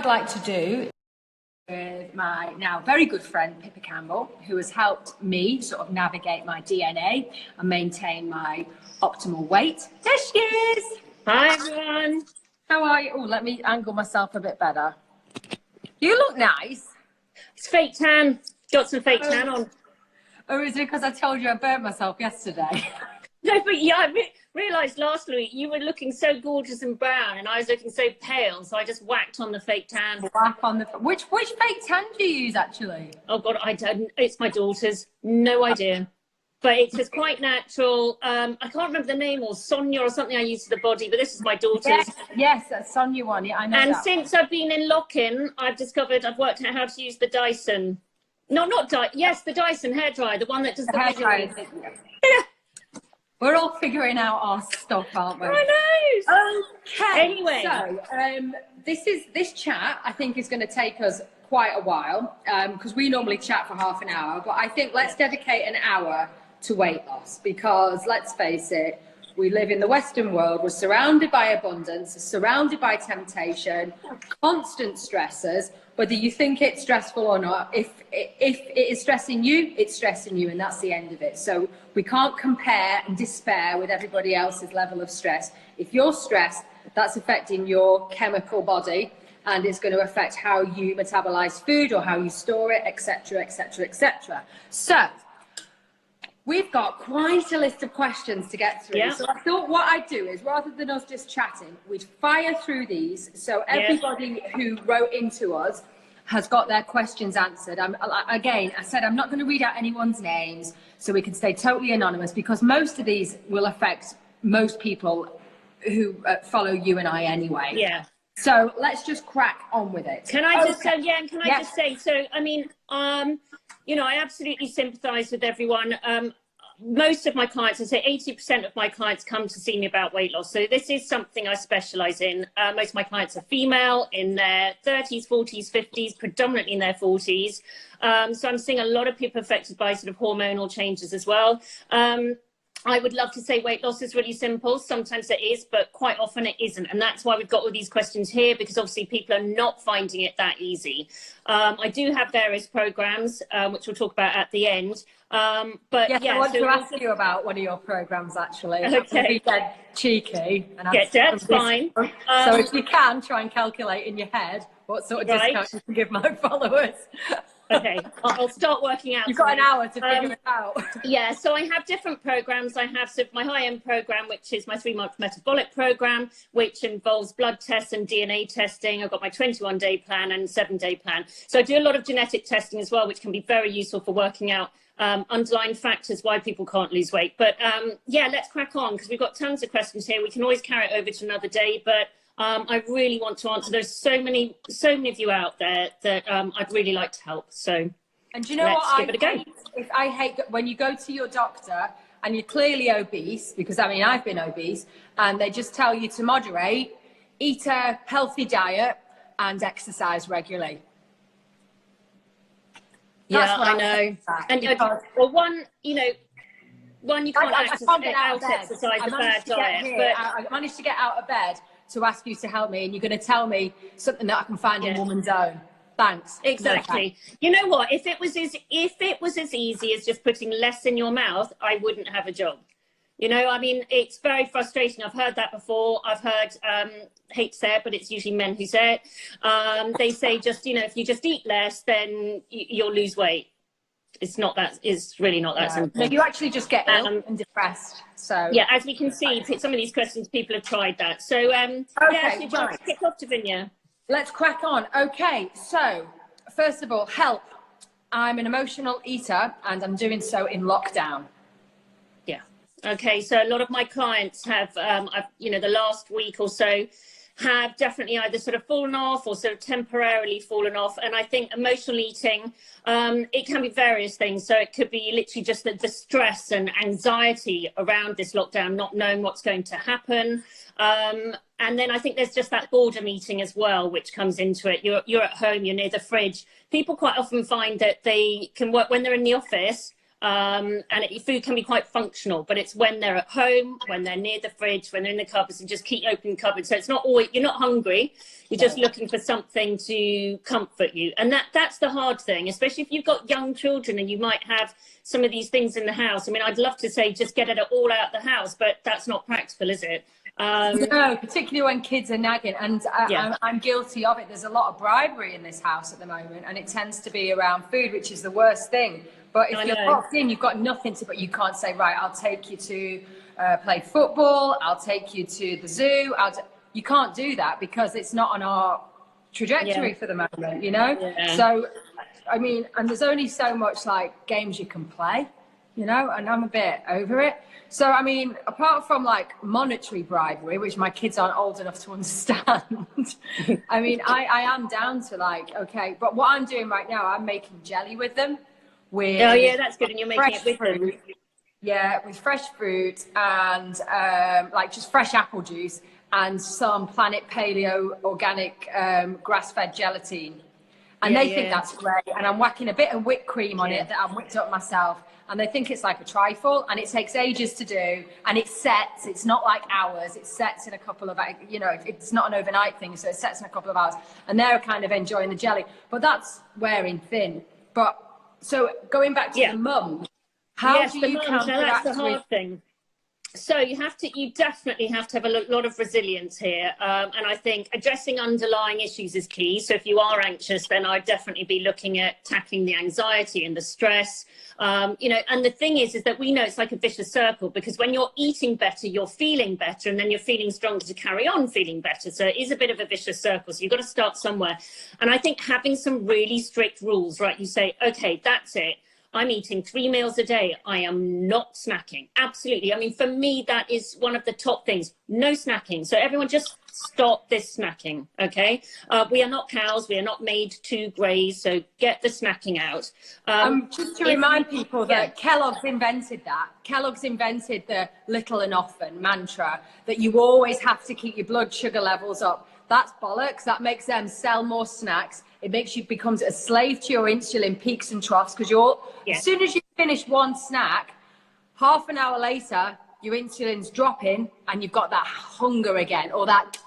I'd like to do with my now very good friend Pippa Campbell, who has helped me sort of navigate my DNA and maintain my optimal weight. There she is. Hi everyone. How are you? Oh, let me angle myself a bit better. You look nice. It's fake tan. Got some fake tan on. Or is it because I told you I burnt myself yesterday? No, but yeah, I realised last week you were looking so gorgeous and brown, and I was looking so pale, so I just whacked on the fake tan. Whack on the which fake tan do you use actually? Oh God, I don't. It's my daughter's. No idea. But it's just quite natural. I can't remember the name, or Sonia or something I use for the body, but this is my daughter's. Yes, that's Sonia one. Yeah, I know. And that. Since I've been in lock-in, I've worked out how to use the Dyson. No, not Dyson. Yes, the Dyson hairdryer, the one that does the hairdryer. Yeah. We're all figuring out our stuff, aren't we? I know. Okay. Anyway, so this chat I think is going to take us quite a while because we normally chat for half an hour, but I think let's dedicate an hour to weight loss because let's face it, we live in the Western world. We're surrounded by abundance, surrounded by temptation, constant stressors. Whether you think it's stressful or not, if it is stressing you, it's stressing you, and that's the end of it. So we can't compare and despair with everybody else's level of stress. If you're stressed, that's affecting your chemical body, and it's going to affect how you metabolize food or how you store it, etc., etc., etc. So we've got quite a list of questions to get through. Yeah. So I thought what I'd do is, rather than us just chatting, we'd fire through these. So everybody who wrote into us has got their questions answered. I said I'm not going to read out anyone's names, so we can stay totally anonymous, because most of these will affect most people who follow you and I anyway. Yeah. So let's just crack on with it. Can I just say, can I just say, so, I mean, you know, I absolutely sympathise with everyone. Most of my clients, I say 80% of my clients come to see me about weight loss. So this is something I specialise in. Most of my clients are female, in their 30s, 40s, 50s, predominantly in their 40s. So I'm seeing a lot of people affected by sort of hormonal changes as well. I would love to say weight loss is really simple. Sometimes it is, but quite often it isn't. And that's why we've got all these questions here, because obviously people are not finding it that easy. I do have various programs, which we'll talk about at the end. But yes, I want to ask you about one of your programs, actually. Okay. Be dead cheeky. And that's fine. So if you can, try and calculate in your head what sort of discount you can give my followers. Okay, I'll start working out. You've got an hour to figure it out. Yeah, so I have different programs. I have my high-end program, which is my 3-month metabolic program, which involves blood tests and DNA testing. I've got my 21-day plan and 7-day plan. So I do a lot of genetic testing as well, which can be very useful for working out underlying factors why people can't lose weight. But yeah, let's crack on, because we've got tons of questions here. We can always carry it over to another day, but I really want to answer. There's so many of you out there that I'd really like to help. So, and do you know what I hate when you go to your doctor and you're clearly obese, because I mean I've been obese, and they just tell you to moderate, eat a healthy diet, and exercise regularly. That's what I know. And well, one you can't exercise a bad diet, but I managed to get out of bed to ask you to help me, and you're going to tell me something that I can find in Woman's Own. Thanks. Exactly. You know what? If it was as easy as just putting less in your mouth, I wouldn't have a job. You know, I mean, it's very frustrating. I've heard that before. I've heard, hate to say it, but it's usually men who say it. They say just, you know, if you just eat less, then you'll lose weight. It's really not that simple. No, you actually just get ill and depressed. So yeah, as we can see, some of these questions, people have tried that. So kick off, Davinia. Let's crack on. Okay, so first of all, help. I'm an emotional eater, and I'm doing so in lockdown. Yeah. Okay, so a lot of my clients have, the last week or so, have definitely either sort of fallen off or sort of temporarily fallen off. And I think emotional eating, it can be various things. So it could be literally just the stress and anxiety around this lockdown, not knowing what's going to happen. And then I think there's just that boredom eating as well, which comes into it. You're at home, you're near the fridge. People quite often find that they can work when they're in the office. Food can be quite functional, but it's when they're at home, when they're near the fridge, when they're in the cupboards, and just keep opening cupboards. So it's not always, you're not hungry, you're just looking for something to comfort you. And that's the hard thing, especially if you've got young children and you might have some of these things in the house. I mean, I'd love to say just get it all out the house, but that's not practical, is it? No, particularly when kids are nagging, and I'm guilty of it. There's a lot of bribery in this house at the moment, and it tends to be around food, which is the worst thing. But if you're locked in, you've got nothing to, but you can't say, right, I'll take you to play football, I'll take you to the zoo. You can't do that because it's not on our trajectory for the moment, you know? Yeah. So, I mean, and there's only so much like games you can play, you know, and I'm a bit over it. So, I mean, apart from like monetary bribery, which my kids aren't old enough to understand, I mean, I am down to like, okay, but what I'm doing right now, I'm making jelly with them. With that's good. And you're making it with fruit. Yeah, with fresh fruit and like just fresh apple juice and some Planet Paleo organic grass-fed gelatine. And they think that's great. And I'm whacking a bit of whipped cream on it that I've whipped up myself. And they think it's like a trifle, and it takes ages to do, and it sets. It's not like hours. It sets in a couple of, you know, it's not an overnight thing, so it sets in a couple of hours. And they're kind of enjoying the jelly. But that's wearing thin. But so going back to the mum, how do you counteract that's the hard thing. So you definitely have to have a lot of resilience here. And I think addressing underlying issues is key. So if you are anxious, then I'd definitely be looking at tackling the anxiety and the stress. You know, and the thing is that we know it's like a vicious circle, because when you're eating better, you're feeling better, and then you're feeling stronger to carry on feeling better. So it is a bit of a vicious circle. So you've got to start somewhere. And I think having some really strict rules, right? You say, okay, that's it. I'm eating 3 meals a day. I am not snacking. Absolutely. I mean, for me, that is one of the top things. No snacking. So everyone just stop this snacking, okay? We are not cows. We are not made to graze. So get the snacking out. Just to remind people that Kellogg's invented that. Kellogg's invented the little and often mantra that you always have to keep your blood sugar levels up. That's bollocks. That makes them sell more snacks. It makes you become a slave to your insulin peaks and troughs, because as soon as you finish one snack, half an hour later, your insulin's dropping and you've got that hunger again, or that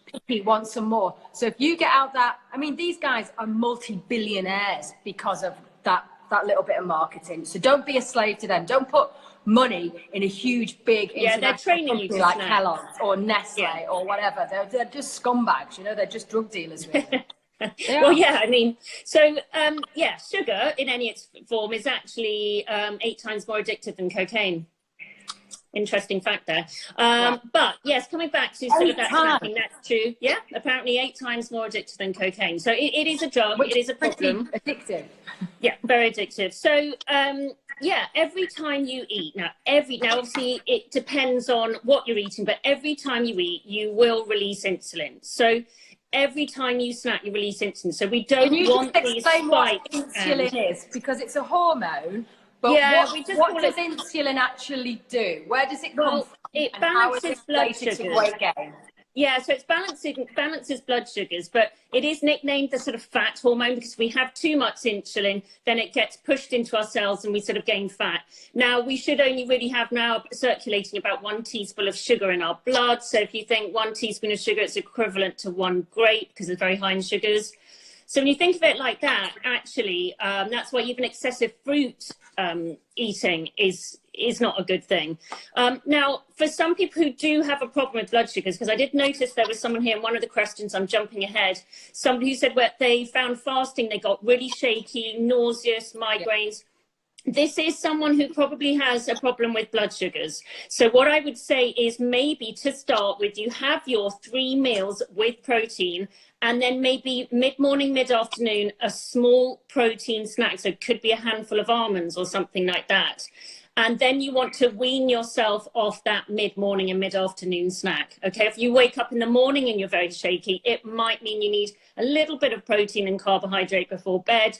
picky want some more. So if you get out that, I mean, these guys are multi-billionaires because of that little bit of marketing. So don't be a slave to them. Don't put money in a huge, big international company like Kellogg's or Nestle or whatever. They're just scumbags, you know, they're just drug dealers, really. Well, I mean, so sugar in any its form is actually 8 times more addictive than cocaine. Interesting fact there. But yes, coming back to sort of that snacking, that's true. Yeah, apparently 8 times more addictive than cocaine. So it is a drug. It is a problem. Addictive. Yeah, very addictive. So every time you eat, now obviously it depends on what you're eating, but every time you eat, you will release insulin. So every time you snack, you release insulin. So we don't want these spikes. What insulin is, because it's a hormone. But what does insulin actually do? Where does it come from? It balances blood sugars. Weight gain? Yeah, so it balances blood sugars, but it is nicknamed the sort of fat hormone because we have too much insulin, then it gets pushed into our cells and we sort of gain fat. Now, we should only really have now circulating about 1 teaspoon of sugar in our blood. So if you think 1 teaspoon of sugar, it's equivalent to 1 grape because it's very high in sugars. So when you think of it like that, actually, that's why even excessive fruit eating is not a good thing. Now, for some people who do have a problem with blood sugars, because I did notice there was someone here in one of the questions, I'm jumping ahead, somebody who said they found fasting, they got really shaky, nauseous, migraines. This is someone who probably has a problem with blood sugars. So what I would say is maybe to start with, you have your 3 meals with protein, and then maybe mid-morning, mid-afternoon, a small protein snack. So it could be a handful of almonds or something like that. And then you want to wean yourself off that mid-morning and mid-afternoon snack. Okay, if you wake up in the morning and you're very shaky, it might mean you need a little bit of protein and carbohydrate before bed.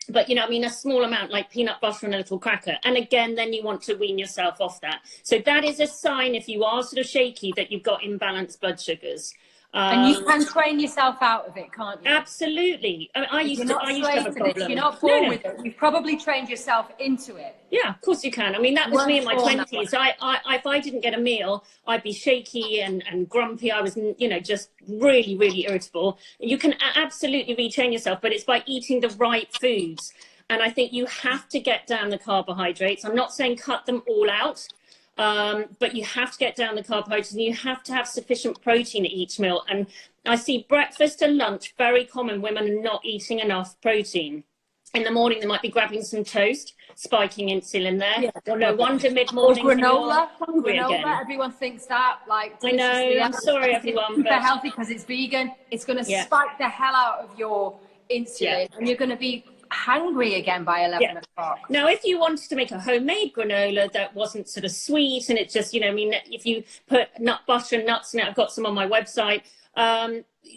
But, you know, I mean, a small amount like peanut butter and a little cracker. And again, then you want to wean yourself off that. So that is a sign, if you are sort of shaky, that you've got imbalanced blood sugars. And you can train yourself out of it, can't you? Absolutely. I used to have a problem. If you're not born with it, you've probably trained yourself into it. Yeah, of course you can. I mean, that was me in my 20s. If I didn't get a meal, I'd be shaky and grumpy. I was, you know, just really, really irritable. You can absolutely retrain yourself, but it's by eating the right foods. And I think you have to get down the carbohydrates. I'm not saying cut them all out, but you have to get down the carbohydrates, and you have to have sufficient protein at each meal. And I see breakfast and lunch, very common. Women are not eating enough protein. In the morning, they might be grabbing some toast, spiking insulin there. Yeah. Well, no wonder mid-morning. Or granola. Granola. Everyone thinks that. Like, I know. I'm sorry, everyone. Super healthy because it's vegan. It's going to spike the hell out of your insulin, and you're going to be hungry again by 11 o'clock. Now, if you wanted to make a homemade granola that wasn't sort of sweet, and it's just, you know, I mean, if you put nut butter and nuts in it, I've got some on my website,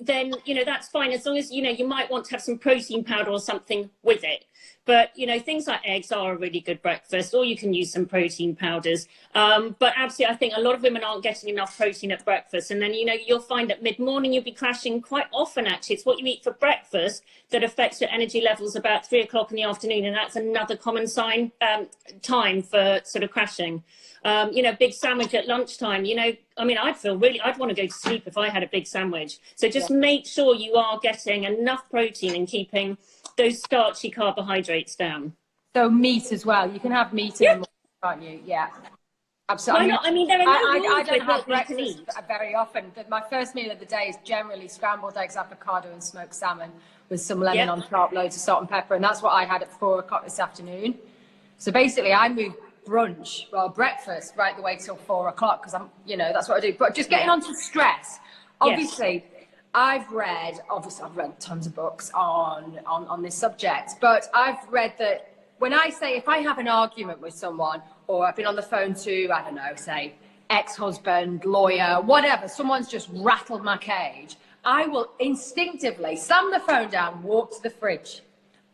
then, you know, that's fine, as long as, you know, you might want to have some protein powder or something with it. But, you know, things like eggs are a really good breakfast, or you can use some protein powders. But absolutely, I think a lot of women aren't getting enough protein at breakfast. And then, you know, you'll find that mid-morning you'll be crashing quite often, actually. It's what you eat for breakfast that affects your energy levels about 3 o'clock in the afternoon. And that's another common sign, time for sort of crashing. You know, big sandwich at lunchtime, you know, I mean, I'd want to go to sleep if I had a big sandwich. So just make sure you are getting enough protein and keeping those starchy carbohydrates down. So meat as well. You can have meat in the morning, can't you? Yeah. Absolutely. Why not? I mean, there are no I don't have breakfast very often, but my first meal of the day is generally scrambled eggs, avocado and smoked salmon with some lemon on top, loads of salt and pepper. And that's what I had at 4 o'clock this afternoon. So basically I move breakfast right the way till 4 o'clock, because I'm, you know, that's what I do. But just getting on to stress, obviously, I've read tons of books on this subject, but I've read that when I say, if I have an argument with someone, or I've been on the phone to, I don't know, say, ex-husband, lawyer, whatever, someone's just rattled my cage, I will instinctively slam the phone down, walk to the fridge,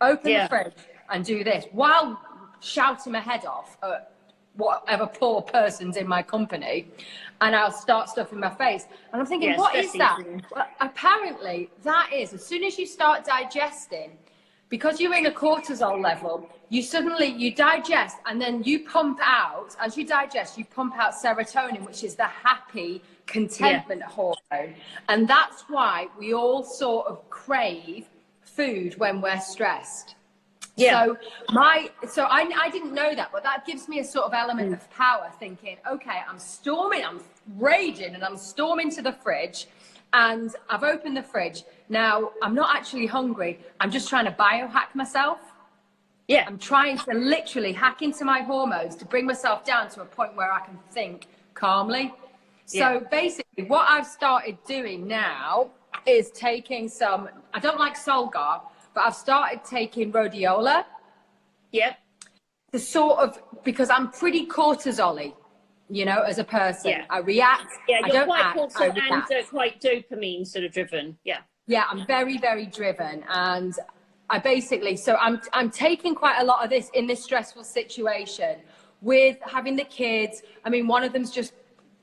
open the fridge and do this while shouting my head off at whatever poor person's in my company, and I'll start stuff in my face. And I'm thinking, what is that? Well, apparently, that is, as soon as you start digesting, because you're in a cortisol level, you digest, and then you pump out, as you digest, you pump out serotonin, which is the happy, contentment hormone. And that's why we all sort of crave food when we're stressed. So I didn't know that, but that gives me a sort of element of power, thinking, okay, I'm raging, and I'm storming to the fridge, and I've opened the fridge. Now, I'm not actually hungry. I'm just trying to biohack myself. Yeah. I'm trying to literally hack into my hormones to bring myself down to a point where I can think calmly. So basically what I've started doing now is taking some, I don't like Solgar, but I've started taking rhodiola. Yep. To sort of, because I'm pretty cortisol-y, you know, as a person. Yeah. I react. Yeah, you're quite cortisol and quite dopamine sort of driven. Yeah. Yeah, I'm very, very driven. And I basically, so I'm taking quite a lot of this in this stressful situation with having the kids. I mean, one of them's just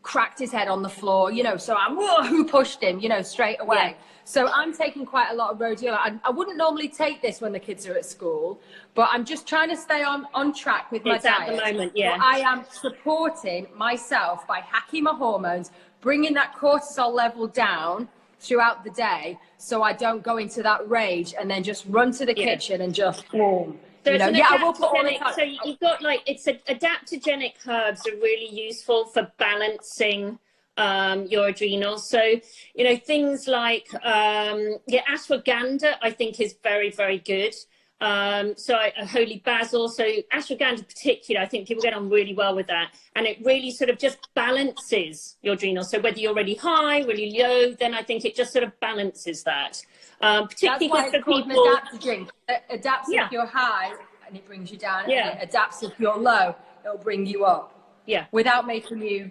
cracked his head on the floor, you know, so I'm, who pushed him, you know, straight away. Yeah. So I'm taking quite a lot of rhodiola. I wouldn't normally take this when the kids are at school, but I'm just trying to stay on track with my diet. At the moment, yeah. But I am supporting myself by hacking my hormones, bringing that cortisol level down throughout the day, so I don't go into that rage and then just run to the kitchen and just boom. So you know, I will put all the time. So you've got adaptogenic herbs are really useful for balancing your adrenals. So, you know, things like ashwagandha, I think is very, very good. Holy basil. So ashwagandha in particular, I think people get on really well with that. And it really sort of just balances your adrenals. So whether you're really high, really low, then I think it just sort of balances that. Particularly that's why it's called an adaptogen. It adapts if you're high and it brings you down. Yeah. And it adapts if you're low, it'll bring you up. Yeah. Without making you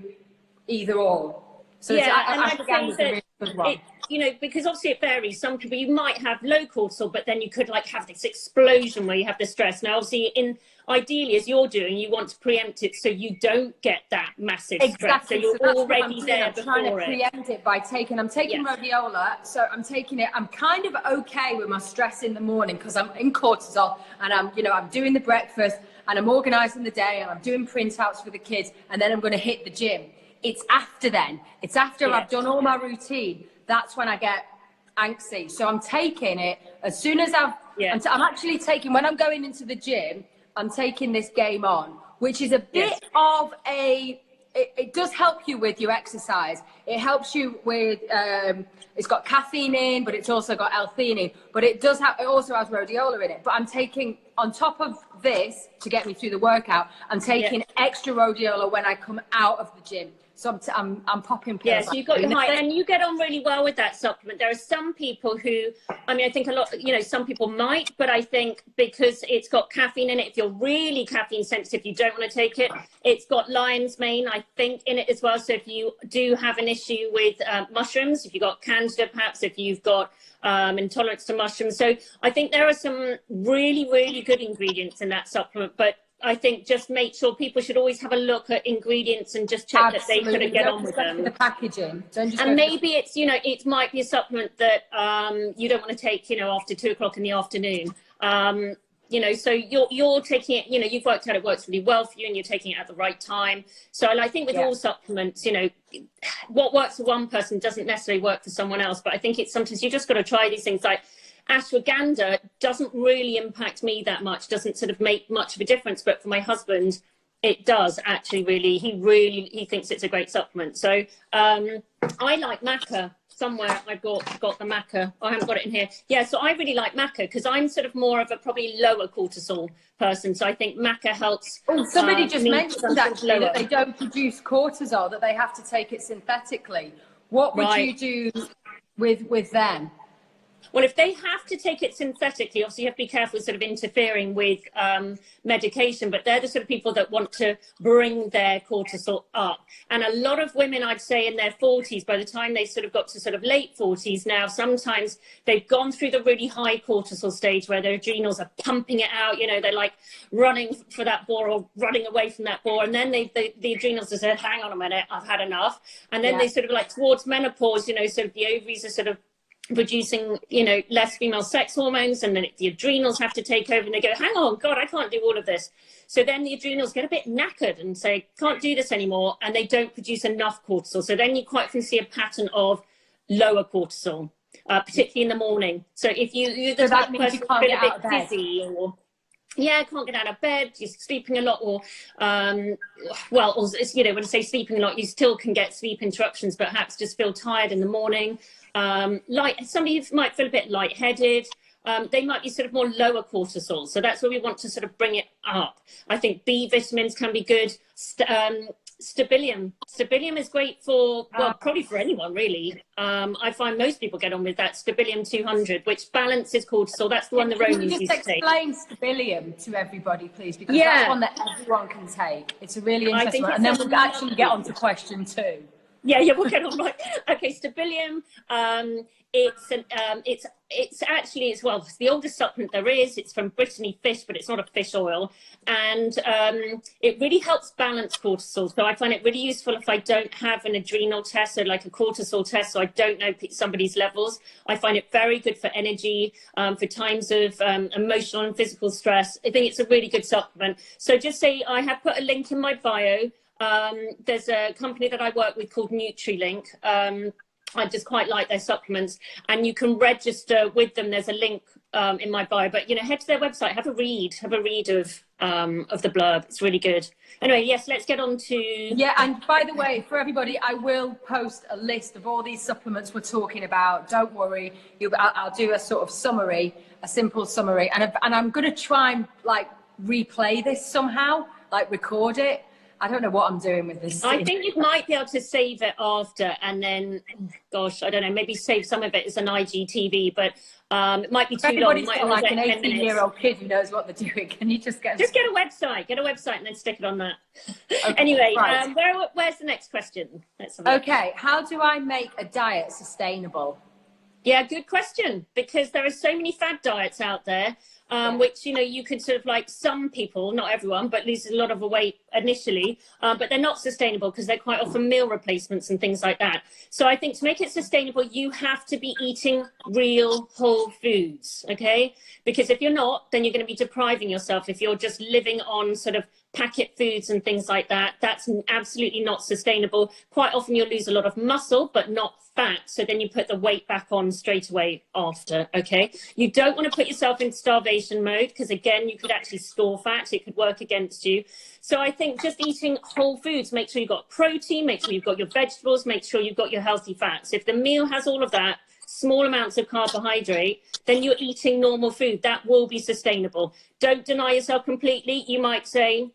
either or. So and I'd say that you know, because obviously it varies. Some people, you might have low cortisol, but then you could like have this explosion where you have the stress. Now, obviously, ideally, as you're doing, you want to preempt it so you don't get that massive stress. So you're already there I'm trying to preempt it by I'm taking rhodiola. So I'm taking it. I'm kind of okay with my stress in the morning because I'm in cortisol and I'm doing the breakfast and I'm organizing the day and I'm doing printouts for the kids and then I'm going to hit the gym. It's after then. It's after I've done all my routine. That's when I get anxiety. So I'm taking it as soon as I'm actually taking, when I'm going into the gym, I'm taking this Game On, which is a bit of it does help you with your exercise. It helps you with, it's got caffeine in, but it's also got L-theanine, but it also has rhodiola in it. But I'm taking, on top of this, to get me through the workout, I'm taking extra rhodiola when I come out of the gym. So I'm popping pills. Yes, you've got your height, and you get on really well with that supplement. There are some people who, I mean, I think a lot, you know, some people might, but I think because it's got caffeine in it, if you're really caffeine sensitive, you don't want to take it. It's got lion's mane, I think, in it as well. So if you do have an issue with mushrooms, if you've got candida, perhaps if you've got intolerance to mushrooms. So I think there are some really, really good ingredients in that supplement, but I think just make sure people should always have a look at ingredients and just check that they sort of get on with them. The packaging. And maybe it's, you know, it might be a supplement that you don't want to take, you know, after 2 o'clock in the afternoon. You know, so you're taking it, you know, you've worked out it works really well for you and you're taking it at the right time. So I think with all supplements, you know, what works for one person doesn't necessarily work for someone else. But I think it's sometimes you just got to try these things. Like ashwagandha doesn't really impact me that much, doesn't sort of make much of a difference, but for my husband it does actually. He thinks it's a great supplement. So I like maca. Somewhere I've got the maca. I haven't got it in here. Yeah, so I really like maca because I'm sort of more of a probably lower cortisol person, so I think maca helps. Somebody just mentioned actually that they don't produce cortisol, that they have to take it synthetically. What would you do with them? Well, if they have to take it synthetically, obviously you have to be careful sort of interfering with medication, but they're the sort of people that want to bring their cortisol up. And a lot of women, I'd say in their 40s, by the time they sort of got to sort of late 40s now, sometimes they've gone through the really high cortisol stage where their adrenals are pumping it out, you know, they're like running for that bore or running away from that bore. And then the adrenals have said, hang on a minute, I've had enough. And then they sort of like towards menopause, you know, sort of the ovaries are sort of producing, you know, less female sex hormones, and then the adrenals have to take over and they go, hang on, God, I can't do all of this. So then the adrenals get a bit knackered and say, can't do this anymore, and they don't produce enough cortisol. So then you quite often see a pattern of lower cortisol, particularly in the morning. So if you're the type of person who's been a bit dizzy or can't get out of bed, you're sleeping a lot, or you know, when I say sleeping a lot, you still can get sleep interruptions, but perhaps just feel tired in the morning. Somebody might feel a bit lightheaded. They might be sort of more lower cortisol. So that's where we want to sort of bring it up. I think B vitamins can be good. Stabilium is great for, well, probably for anyone really. I find most people get on with that Stabilium 200, which balances cortisol. That's the one the Romans used to take. Explain Stabilium to everybody, please, because that's one that everyone can take. It's a really interesting one. And then we'll actually get on to question 2. Yeah, we'll get on right. Okay, Stabilium. It's actually, it's the oldest supplement there is. It's from Brittany Fish, but it's not a fish oil, and it really helps balance cortisol. So I find it really useful if I don't have an adrenal test, so like a cortisol test, so I don't know somebody's levels. I find it very good for energy, for times of emotional and physical stress. I think it's a really good supplement. So just say I have put a link in my bio. There's a company that I work with called NutriLink. I just quite like their supplements, and you can register with them. There's a link in my bio, but you know, head to their website, have a read of the blurb. It's really good. Anyway, yes, let's get on to and by the way, for everybody, I will post a list of all these supplements we're talking about. Don't worry, I'll do a sort of summary, a simple summary, and I'm going to try and like replay this somehow, like record it. I don't know what I'm doing with this. I think you might be able to save it after, and then, gosh, I don't know, maybe save some of it as an IGTV, but it might be too long. Everybody's got like an 18-year-old kid who knows what they're doing. Can you just get a website? Get a website and then stick it on that. Okay, anyway, where's the next question? Okay, how do I make a diet sustainable? Yeah, good question, because there are so many fad diets out there, which, you know, you could sort of like some people, not everyone, but lose a lot of weight initially, but they're not sustainable because they're quite often meal replacements and things like that. So I think to make it sustainable, you have to be eating real whole foods, okay? Because if you're not, then you're going to be depriving yourself. If you're just living on sort of packet foods and things like that, that's absolutely not sustainable. Quite often you'll lose a lot of muscle, but not fat. So then you put the weight back on straight away after, okay? You don't want to put yourself in starvation mode because, again, you could actually store fat. It could work against you. So I think just eating whole foods, make sure you've got protein, make sure you've got your vegetables, make sure you've got your healthy fats. If the meal has all of that, small amounts of carbohydrate, then you're eating normal food. That will be sustainable. Don't deny yourself completely. You might say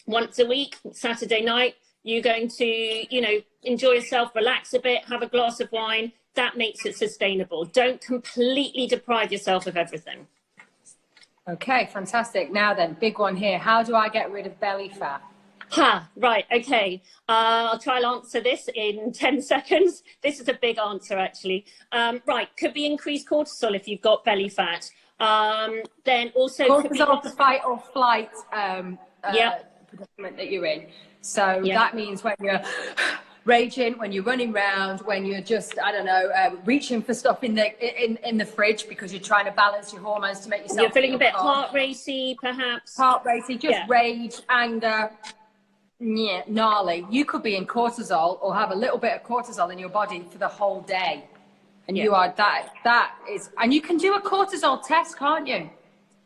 once a week, Saturday night, you're going to, you know, enjoy yourself, relax a bit, have a glass of wine. That makes it sustainable. Don't completely deprive yourself of everything. Okay, fantastic. Now then, big one here. How do I get rid of belly fat? Right, okay. I'll try and answer this in 10 seconds. This is a big answer, actually. Right, could be increased cortisol if you've got belly fat. Then also cortisol, the fight or flight predicament that you're in. So that means when you're raging, when you're running around, when you're just, I don't know, reaching for stuff in the fridge because you're trying to balance your hormones to make yourself You're feeling a bit heart racy, perhaps. Heart racy, just rage, anger. Yeah, gnarly. You could be in cortisol or have a little bit of cortisol in your body for the whole day. And you are that is, and you can do a cortisol test, can't you?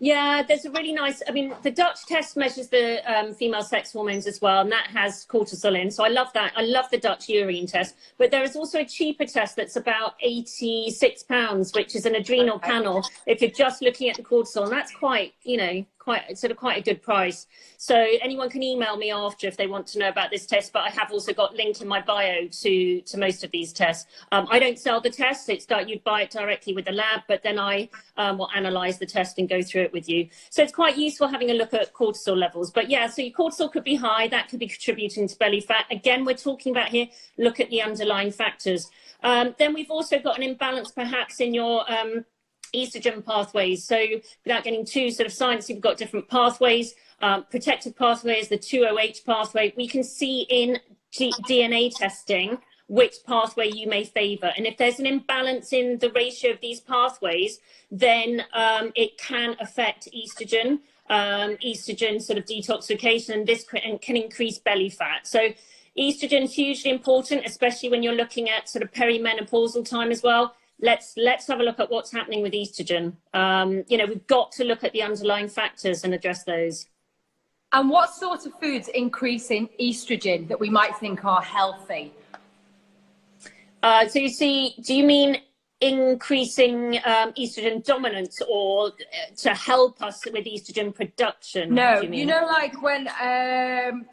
Yeah, there's a really nice, I mean, the Dutch test measures the female sex hormones as well, and that has cortisol in. So I love that. I love the Dutch urine test. But there is also a cheaper test that's about £86, which is an adrenal panel, if you're just looking at the cortisol. And that's quite, you know, quite a good price. So anyone can email me after if they want to know about this test, but I have also got linked in my bio to most of these tests. I don't sell the tests. It's that you'd buy it directly with the lab, but then I will analyze the test and go through it with you. So it's quite useful having a look at cortisol levels. But yeah, so your cortisol could be high. That could be contributing to belly fat. Again, we're talking about here, look at the underlying factors. Then we've also got an imbalance perhaps in your estrogen pathways. So without getting too sort of sciencey, we've got different pathways. Protective pathway is the 2OH pathway. We can see in DNA testing which pathway you may favor. And if there's an imbalance in the ratio of these pathways, then it can affect estrogen sort of detoxification, and this can increase belly fat. So estrogen is hugely important, especially when you're looking at sort of perimenopausal time as well. Let's have a look at what's happening with estrogen. You know, we've got to look at the underlying factors and address those. And what sort of foods increase in estrogen that we might think are healthy? So you see, do you mean increasing estrogen dominance or to help us with estrogen production? No, you know, like when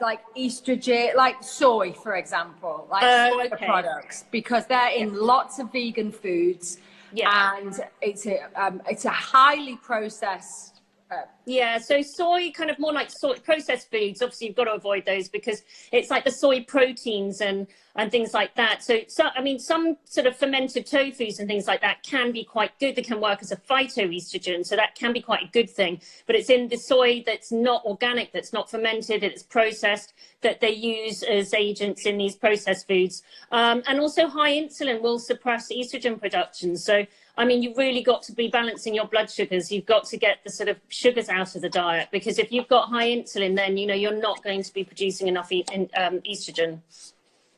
like estrogen, like soy, for example, like soy products, because they're in lots of vegan foods, and it's a highly processed. So soy, kind of more like soy processed foods. Obviously, you've got to avoid those because it's like the soy proteins and things like that. So I mean, some sort of fermented tofus and things like that can be quite good. They can work as a phytoestrogen, so that can be quite a good thing. But it's in the soy that's not organic, that's not fermented, it's processed, that they use as agents in these processed foods. And also high insulin will suppress estrogen production. So I mean, you've really got to be balancing your blood sugars. You've got to get the sort of sugars out of the diet, because if you've got high insulin, then, you know, you're not going to be producing enough estrogen.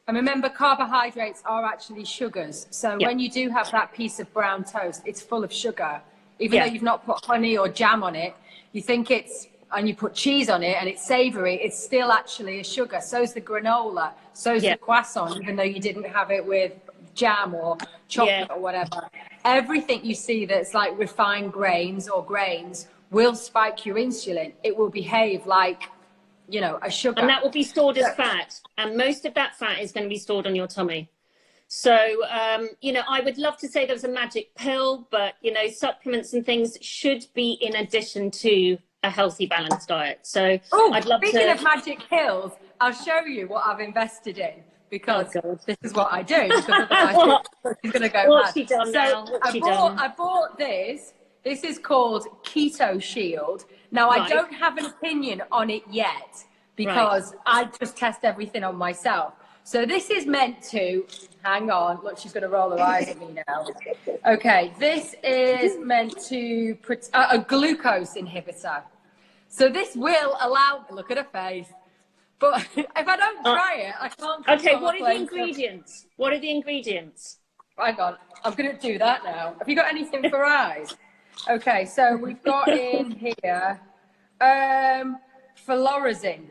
And remember, carbohydrates are actually sugars. So when you do have that piece of brown toast, it's full of sugar. Even though you've not put honey or jam on it, you think it's, and you put cheese on it and it's savory, it's still actually a sugar. So's the granola, so's the croissant, even though you didn't have it with jam or chocolate or whatever. Everything you see that's like refined grains or grains will spike your insulin. It will behave like, you know, a sugar. And that will be stored as fat. And most of that fat is going to be stored on your tummy. So, you know, I would love to say there was a magic pill, but, you know, supplements and things should be in addition to a healthy, balanced diet. So I'd love speaking of magic pills, I'll show you what I've invested in. because God. this is what I do. Because otherwise she's going to go What's mad. she done now? What's she done? I bought this. This is called Keto Shield. Now, I don't have an opinion on it yet because I just test everything on myself. So this is meant to, hang on, look, she's going to roll her eyes at me now. Okay, this is meant to, a glucose inhibitor. So this will allow, look at her face. But if I don't try it, I can't. Okay, what are the ingredients? What are the ingredients? Hang on, I'm going to do that now. Have you got anything for eyes? Okay, so we've got in here fluorescein.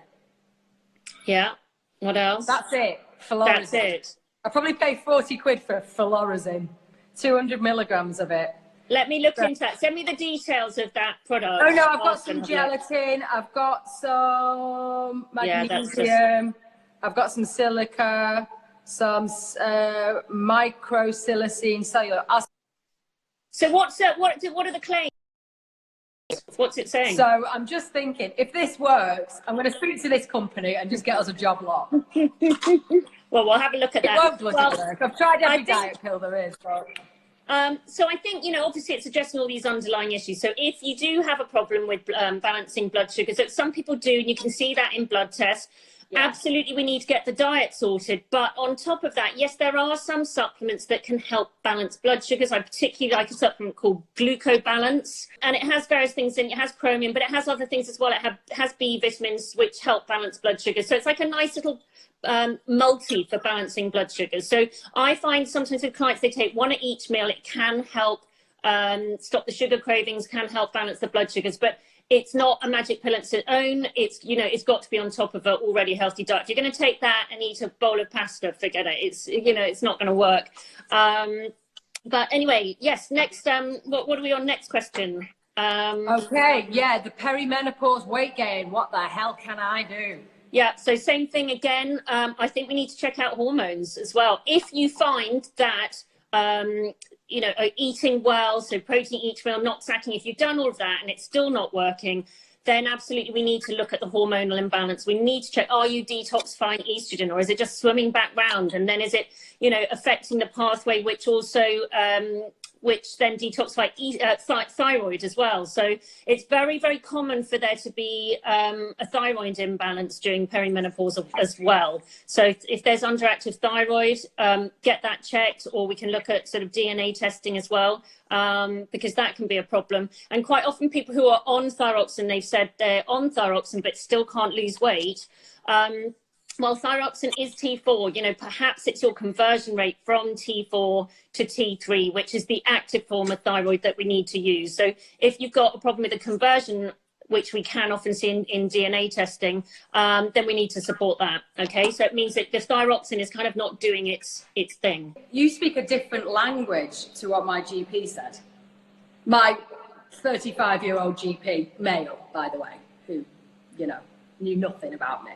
Yeah. What else? That's it. Fluorescein. That's it. I probably paid 40 quid for fluorescein. 200 milligrams of it. Let me look into that. Send me the details of that product. Oh no, I've got some gelatin. I've got some magnesium. I've got some silica, some microsilicine cellular. So what are the claims? What's it saying? So I'm just thinking, if this works, I'm going to speak to this company and just get us a job lot. Well, we'll have a look at that. It won't bloody work. I've tried every diet pill there is, but... So I think, obviously it's addressing all these underlying issues. So if you do have a problem with balancing blood sugars, that some people do, and you can see that in blood tests, absolutely we need to get the diet sorted. But on top of that, yes, there are some supplements that can help balance blood sugars. I particularly like a supplement called Glucobalance, and it has various things in it. It has chromium, but it has other things as well. It has B vitamins, which help balance blood sugar. So it's like a nice little multi for balancing blood sugars. So I find sometimes with clients, they take one at each meal. It can help stop the sugar cravings, can help balance the blood sugars, but it's not a magic pill on its own. It's, it's got to be on top of an already healthy diet. If you're going to take that and eat a bowl of pasta, forget it. It's, it's not going to work. But anyway, yes, next, what are we on next question? Okay, yeah, the perimenopause weight gain. What the hell can I do? Yeah, so same thing again. I think we need to check out hormones as well. If you find that, eating well, so protein each meal, not snacking, if you've done all of that and it's still not working, then absolutely we need to look at the hormonal imbalance. We need to check, are you detoxifying estrogen, or is it just swimming back round? And then is it, affecting the pathway, which also, which then detoxify thyroid as well. So it's very, very common for there to be a thyroid imbalance during perimenopause as well. So if there's underactive thyroid, get that checked, or we can look at sort of DNA testing as well, because that can be a problem. And quite often people who are on thyroxine, they've said they're on thyroxine but still can't lose weight. Well, thyroxine is T4, perhaps it's your conversion rate from T4 to T3, which is the active form of thyroid that we need to use. So if you've got a problem with the conversion, which we can often see in DNA testing, then we need to support that. Okay, so it means that the thyroxine is kind of not doing its thing. You speak a different language to what my GP said. My 35-year-old GP, male, by the way, who, knew nothing about me.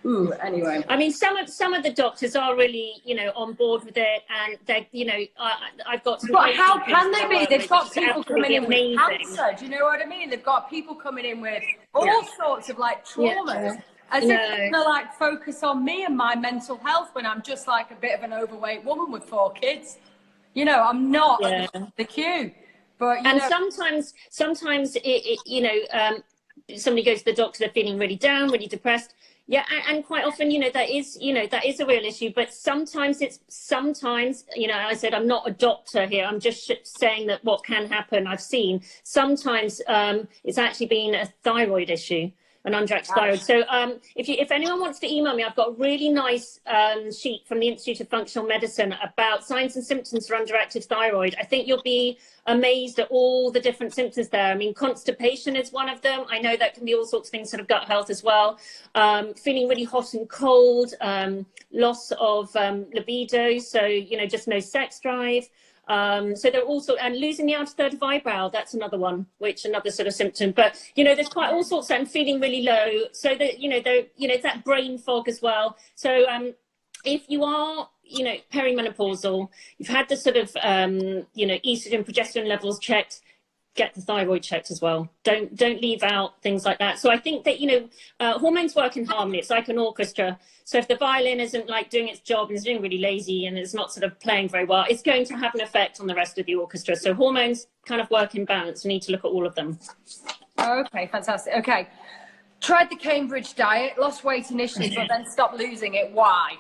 Ooh, anyway. I mean, some of the doctors are really, on board with it, and they, I've got. But how can they be? They've got people coming in with cancer. Do you know what I mean? They've got people coming in with all sorts of traumas, as if they're gonna focus on me and my mental health when I'm just like a bit of an overweight woman with 4 kids. I'm not the queue. But and sometimes it somebody goes to the doctor, they're feeling really down, really depressed. Yeah, and quite often, that is a real issue. But sometimes, I said, I'm not a doctor here. I'm just saying that what can happen, I've seen. Sometimes it's actually been a thyroid issue, an underactive thyroid. So if anyone wants to email me, I've got a really nice sheet from the Institute of Functional Medicine about signs and symptoms for underactive thyroid. I think you'll be amazed at all the different symptoms there. I mean, constipation is one of them. I know that can be all sorts of things, sort of gut health as well. Feeling really hot and cold, loss of libido, so, just no sex drive. So they're also, and losing the outer third of eyebrow, that's another one, which another sort of symptom. But, there's quite all sorts, and feeling really low. So that, it's that brain fog as well. So if you are, perimenopausal, you've had the sort of, estrogen, progesterone levels checked, get the thyroid checked as well. Don't leave out things like that. So I think that, you know, hormones work in harmony. It's like an orchestra. So if the violin isn't like doing its job and is doing really lazy and it's not sort of playing very well, it's going to have an effect on the rest of the orchestra. So hormones kind of work in balance. We need to look at all of them. Okay, fantastic. Okay. Tried the Cambridge diet, lost weight initially, but then stopped losing it. Why?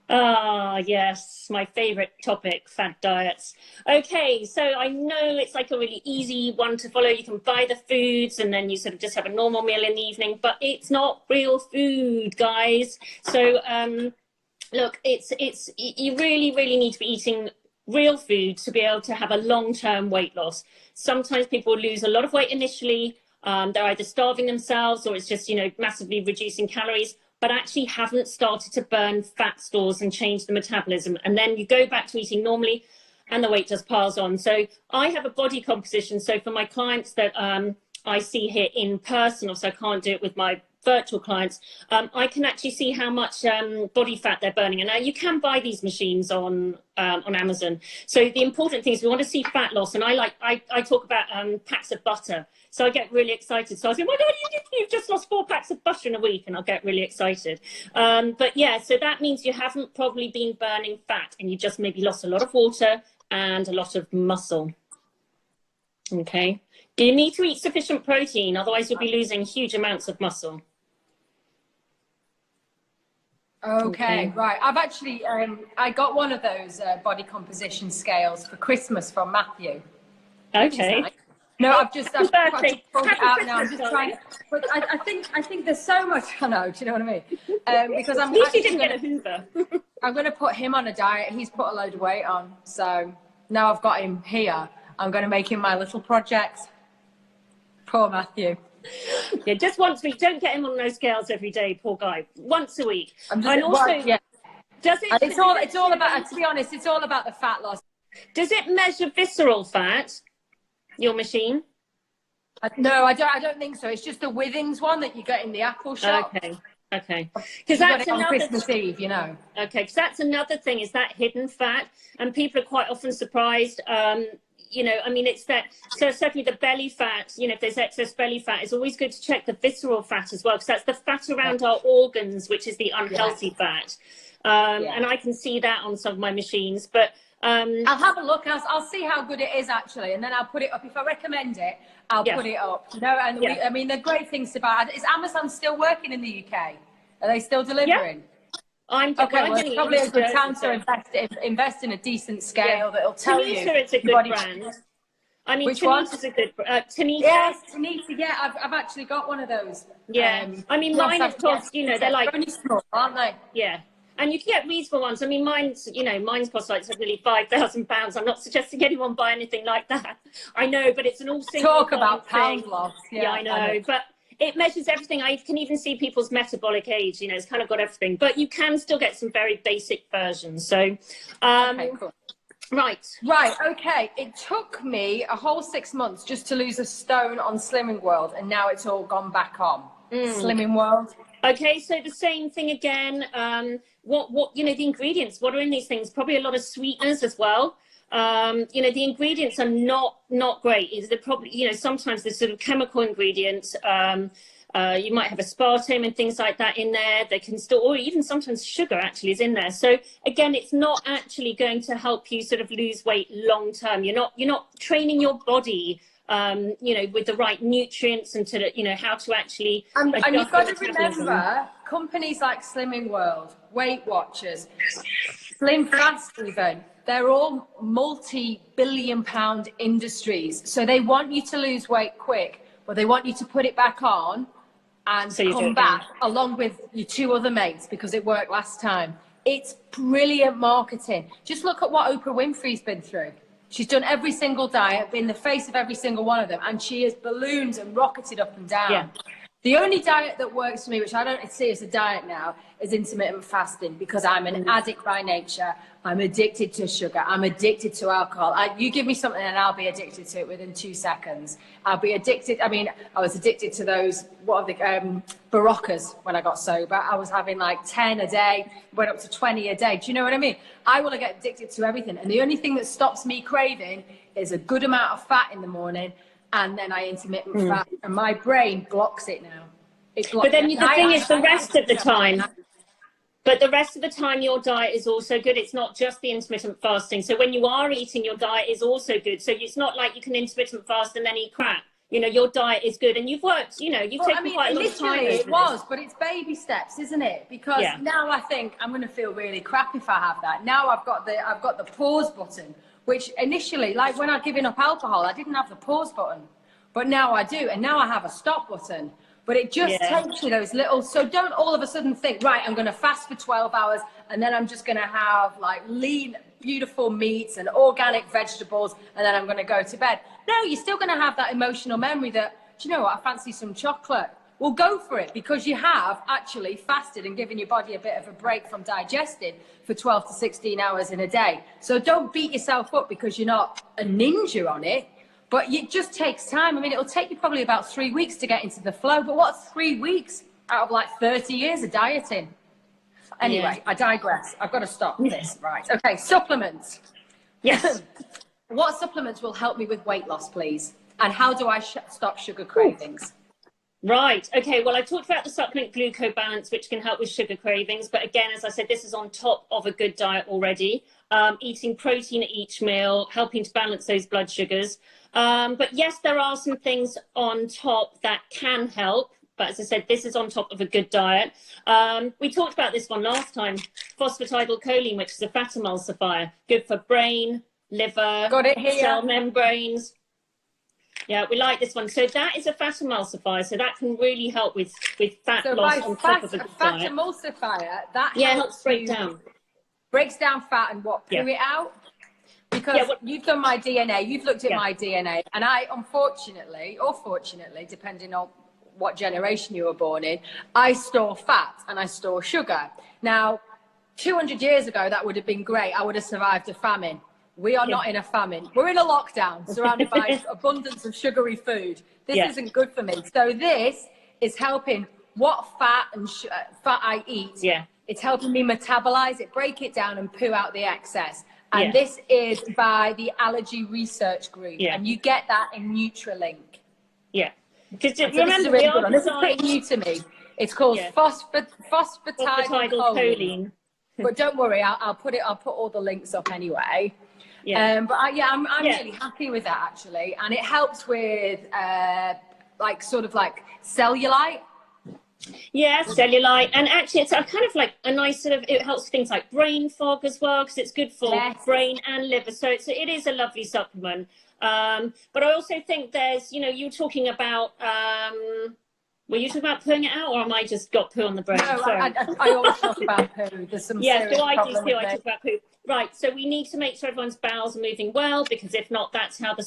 Ah, yes, my favorite topic, fad diets. Okay, so I know it's like a really easy one to follow. You can buy the foods and then you sort of just have a normal meal in the evening, but it's not real food, guys. So look, you really need to be eating real food to be able to have a long-term weight loss. Sometimes people lose a lot of weight initially. They're either starving themselves or it's just, you know, massively reducing calories, but actually haven't started to burn fat stores and change the metabolism. And then you go back to eating normally and the weight just piles on. So I have a body composition. So for my clients that I see here in person, also I can't do it with my virtual clients, I can actually see how much body fat they're burning. And now you can buy these machines on Amazon. So the important thing is we want to see fat loss. And I talk about packs of butter. So I get really excited. So I say, oh my God, you've just lost 4 packs of butter in a week. And I'll get really excited. But yeah, so that means you haven't probably been burning fat and you just maybe lost a lot of water and a lot of muscle. Okay. Do you need to eat sufficient protein? Otherwise you'll be losing huge amounts of muscle. Okay, right. I've actually, I got one of those body composition scales for Christmas from Matthew. Okay. No, I've pulled it out now. I'm just trying. But I think there's so much. I know. Do you know what I mean? Because I'm. At least you didn't get a Hoover. I'm going to put him on a diet. He's put a load of weight on. So now I've got him here. I'm going to make him my little project. Poor Matthew. Yeah, just once a week. Don't get him on those scales every day, poor guy. Once a week. And also, yeah. Does it? And it's all about. To be honest, it's all about the fat loss. Does it measure visceral fat? Your machine? No, I don't think so. It's just the Withings one that you get in the Apple shop. Okay. Because that's on Christmas Eve, you know. Okay, because that's another thing, is that hidden fat, and people are quite often surprised. You know, I mean, it's that. So certainly the belly fat. You know, if there's excess belly fat, it's always good to check the visceral fat as well, because that's the fat around our organs, which is the unhealthy fat. And I can see that on some of my machines, but. I'll have a look. I'll see how good it is actually, and then I'll put it up. If I recommend it, I'll put it up. No, and I mean, the great things about it is Amazon still working in the UK. Are they still delivering? I'm it's probably a good time to invest in a decent scale that'll tell you. Tanita, it's a good brand. I mean, Tanita's a good Tanita. Yes, Tanita. Yeah, I've actually got one of those. Yeah, I mean, mine of course, you know, they're like only small, aren't they? Yeah. And you can get reasonable ones. I mean, mine's cost like really £5,000. I'm not suggesting anyone buy anything like that. I know, but it's an all single talk about pound loss. Yeah, I know. But it measures everything. I can even see people's metabolic age. You know, it's kind of got everything. But you can still get some very basic versions. So, okay, cool. Right. Okay. It took me a whole 6 months just to lose a stone on Slimming World, and now it's all gone back on. Slimming World. Okay, so the same thing again. What you know, the ingredients, what are in these things? Probably a lot of sweeteners as well. You know, the ingredients are not great. They're probably, you know, sometimes there's sort of chemical ingredients. You might have aspartame and things like that in there. They can still, or even sometimes sugar actually is in there. So again, it's not actually going to help you sort of lose weight long term. You're not training your body. You know, with the right nutrients and to, you know, how to actually. And you've got to remember, companies like Slimming World, Weight Watchers, Slim Fast even, they're all multi-billion-pound industries. So they want you to lose weight quick, but they want you to put it back on and come back along with your 2 other mates because it worked last time. It's brilliant marketing. Just look at what Oprah Winfrey's been through. She's done every single diet, been the face of every single one of them, and she has ballooned and rocketed up and down. Yeah. The only diet that works for me, which I don't see as a diet now, is intermittent fasting, because I'm an addict by nature. I'm addicted to sugar. I'm addicted to alcohol. You give me something and I'll be addicted to it within 2 seconds. I'll be addicted. I mean, I was addicted to those, Baroccas when I got sober. I was having like 10 a day, went up to 20 a day. Do you know what I mean? I want to get addicted to everything. And the only thing that stops me craving is a good amount of fat in the morning and then I intermittent fast, and my brain blocks it now. But then the thing is, the rest of the time. But the rest of the time, your diet is also good. It's not just the intermittent fasting. So when you are eating, your diet is also good. So it's not like you can intermittent fast and then eat crap. You know, your diet is good, and you've worked. You know, you've taken quite a lot of time. It was, but it's baby steps, isn't it? Because now I think I'm going to feel really crap if I have that. Now I've got the pause button, which initially, like when I'd given up alcohol, I didn't have the pause button, but now I do, and now I have a stop button. But it just takes you those little, so don't all of a sudden think, right, I'm going to fast for 12 hours and then I'm just going to have like lean, beautiful meats and organic vegetables and then I'm going to go to bed. No, you're still going to have that emotional memory that, do you know what, I fancy some chocolate. Well, go for it, because you have actually fasted and given your body a bit of a break from digesting for 12 to 16 hours in a day. So don't beat yourself up because you're not a ninja on it. But it just takes time. I mean, it'll take you probably about 3 weeks to get into the flow. But what's 3 weeks out of like 30 years of dieting? Anyway, I digress. I've got to stop this. Right. Okay, supplements. Yes. What supplements will help me with weight loss, please? And how do I stop sugar cravings? Right. Okay. Well, I talked about the supplement glucobalance, which can help with sugar cravings. But again, as I said, this is on top of a good diet already. Eating protein at each meal, helping to balance those blood sugars. But yes, there are some things on top that can help. But as I said, this is on top of a good diet. We talked about this one last time, phosphatidylcholine, which is a fat emulsifier, good for brain, liver, cell membranes. Yeah, we like this one. So that is a fat emulsifier. So that can really help with fat loss on top of a good fat diet. Emulsifier, that helps break down. Breaks down fat and what? Poo it out? Because you've done my DNA, you've looked at my DNA, and I, unfortunately, or fortunately, depending on what generation you were born in, I store fat and I store sugar. Now, 200 years ago, that would have been great. I would have survived a famine. We are not in a famine. We're in a lockdown, surrounded by abundance of sugary food. This isn't good for me. So this is helping what fat and fat I eat. Yeah. It's helping me metabolize it, break it down, and poo out the excess. And this is by the Allergy Research Group. Yeah. And you get that in Nutrilink. Yeah. Because so remember, this is really good one. This is pretty new to me. It's called phosphatidylcholine. But don't worry, I'll put all the links up anyway. Yeah. But I'm really happy with that actually, and it helps with like cellulite. Yeah, cellulite, and actually it's a kind of like a nice sort of, it helps things like brain fog as well, because it's good for brain and liver. So it is a lovely supplement. But I also think there's, you were talking about, were you talking about pooing it out, or am I just got poo on the brain? No, I always talk about poo. There's some serious I talk about poo. Right, so we need to make sure everyone's bowels are moving well, because if not, that's how the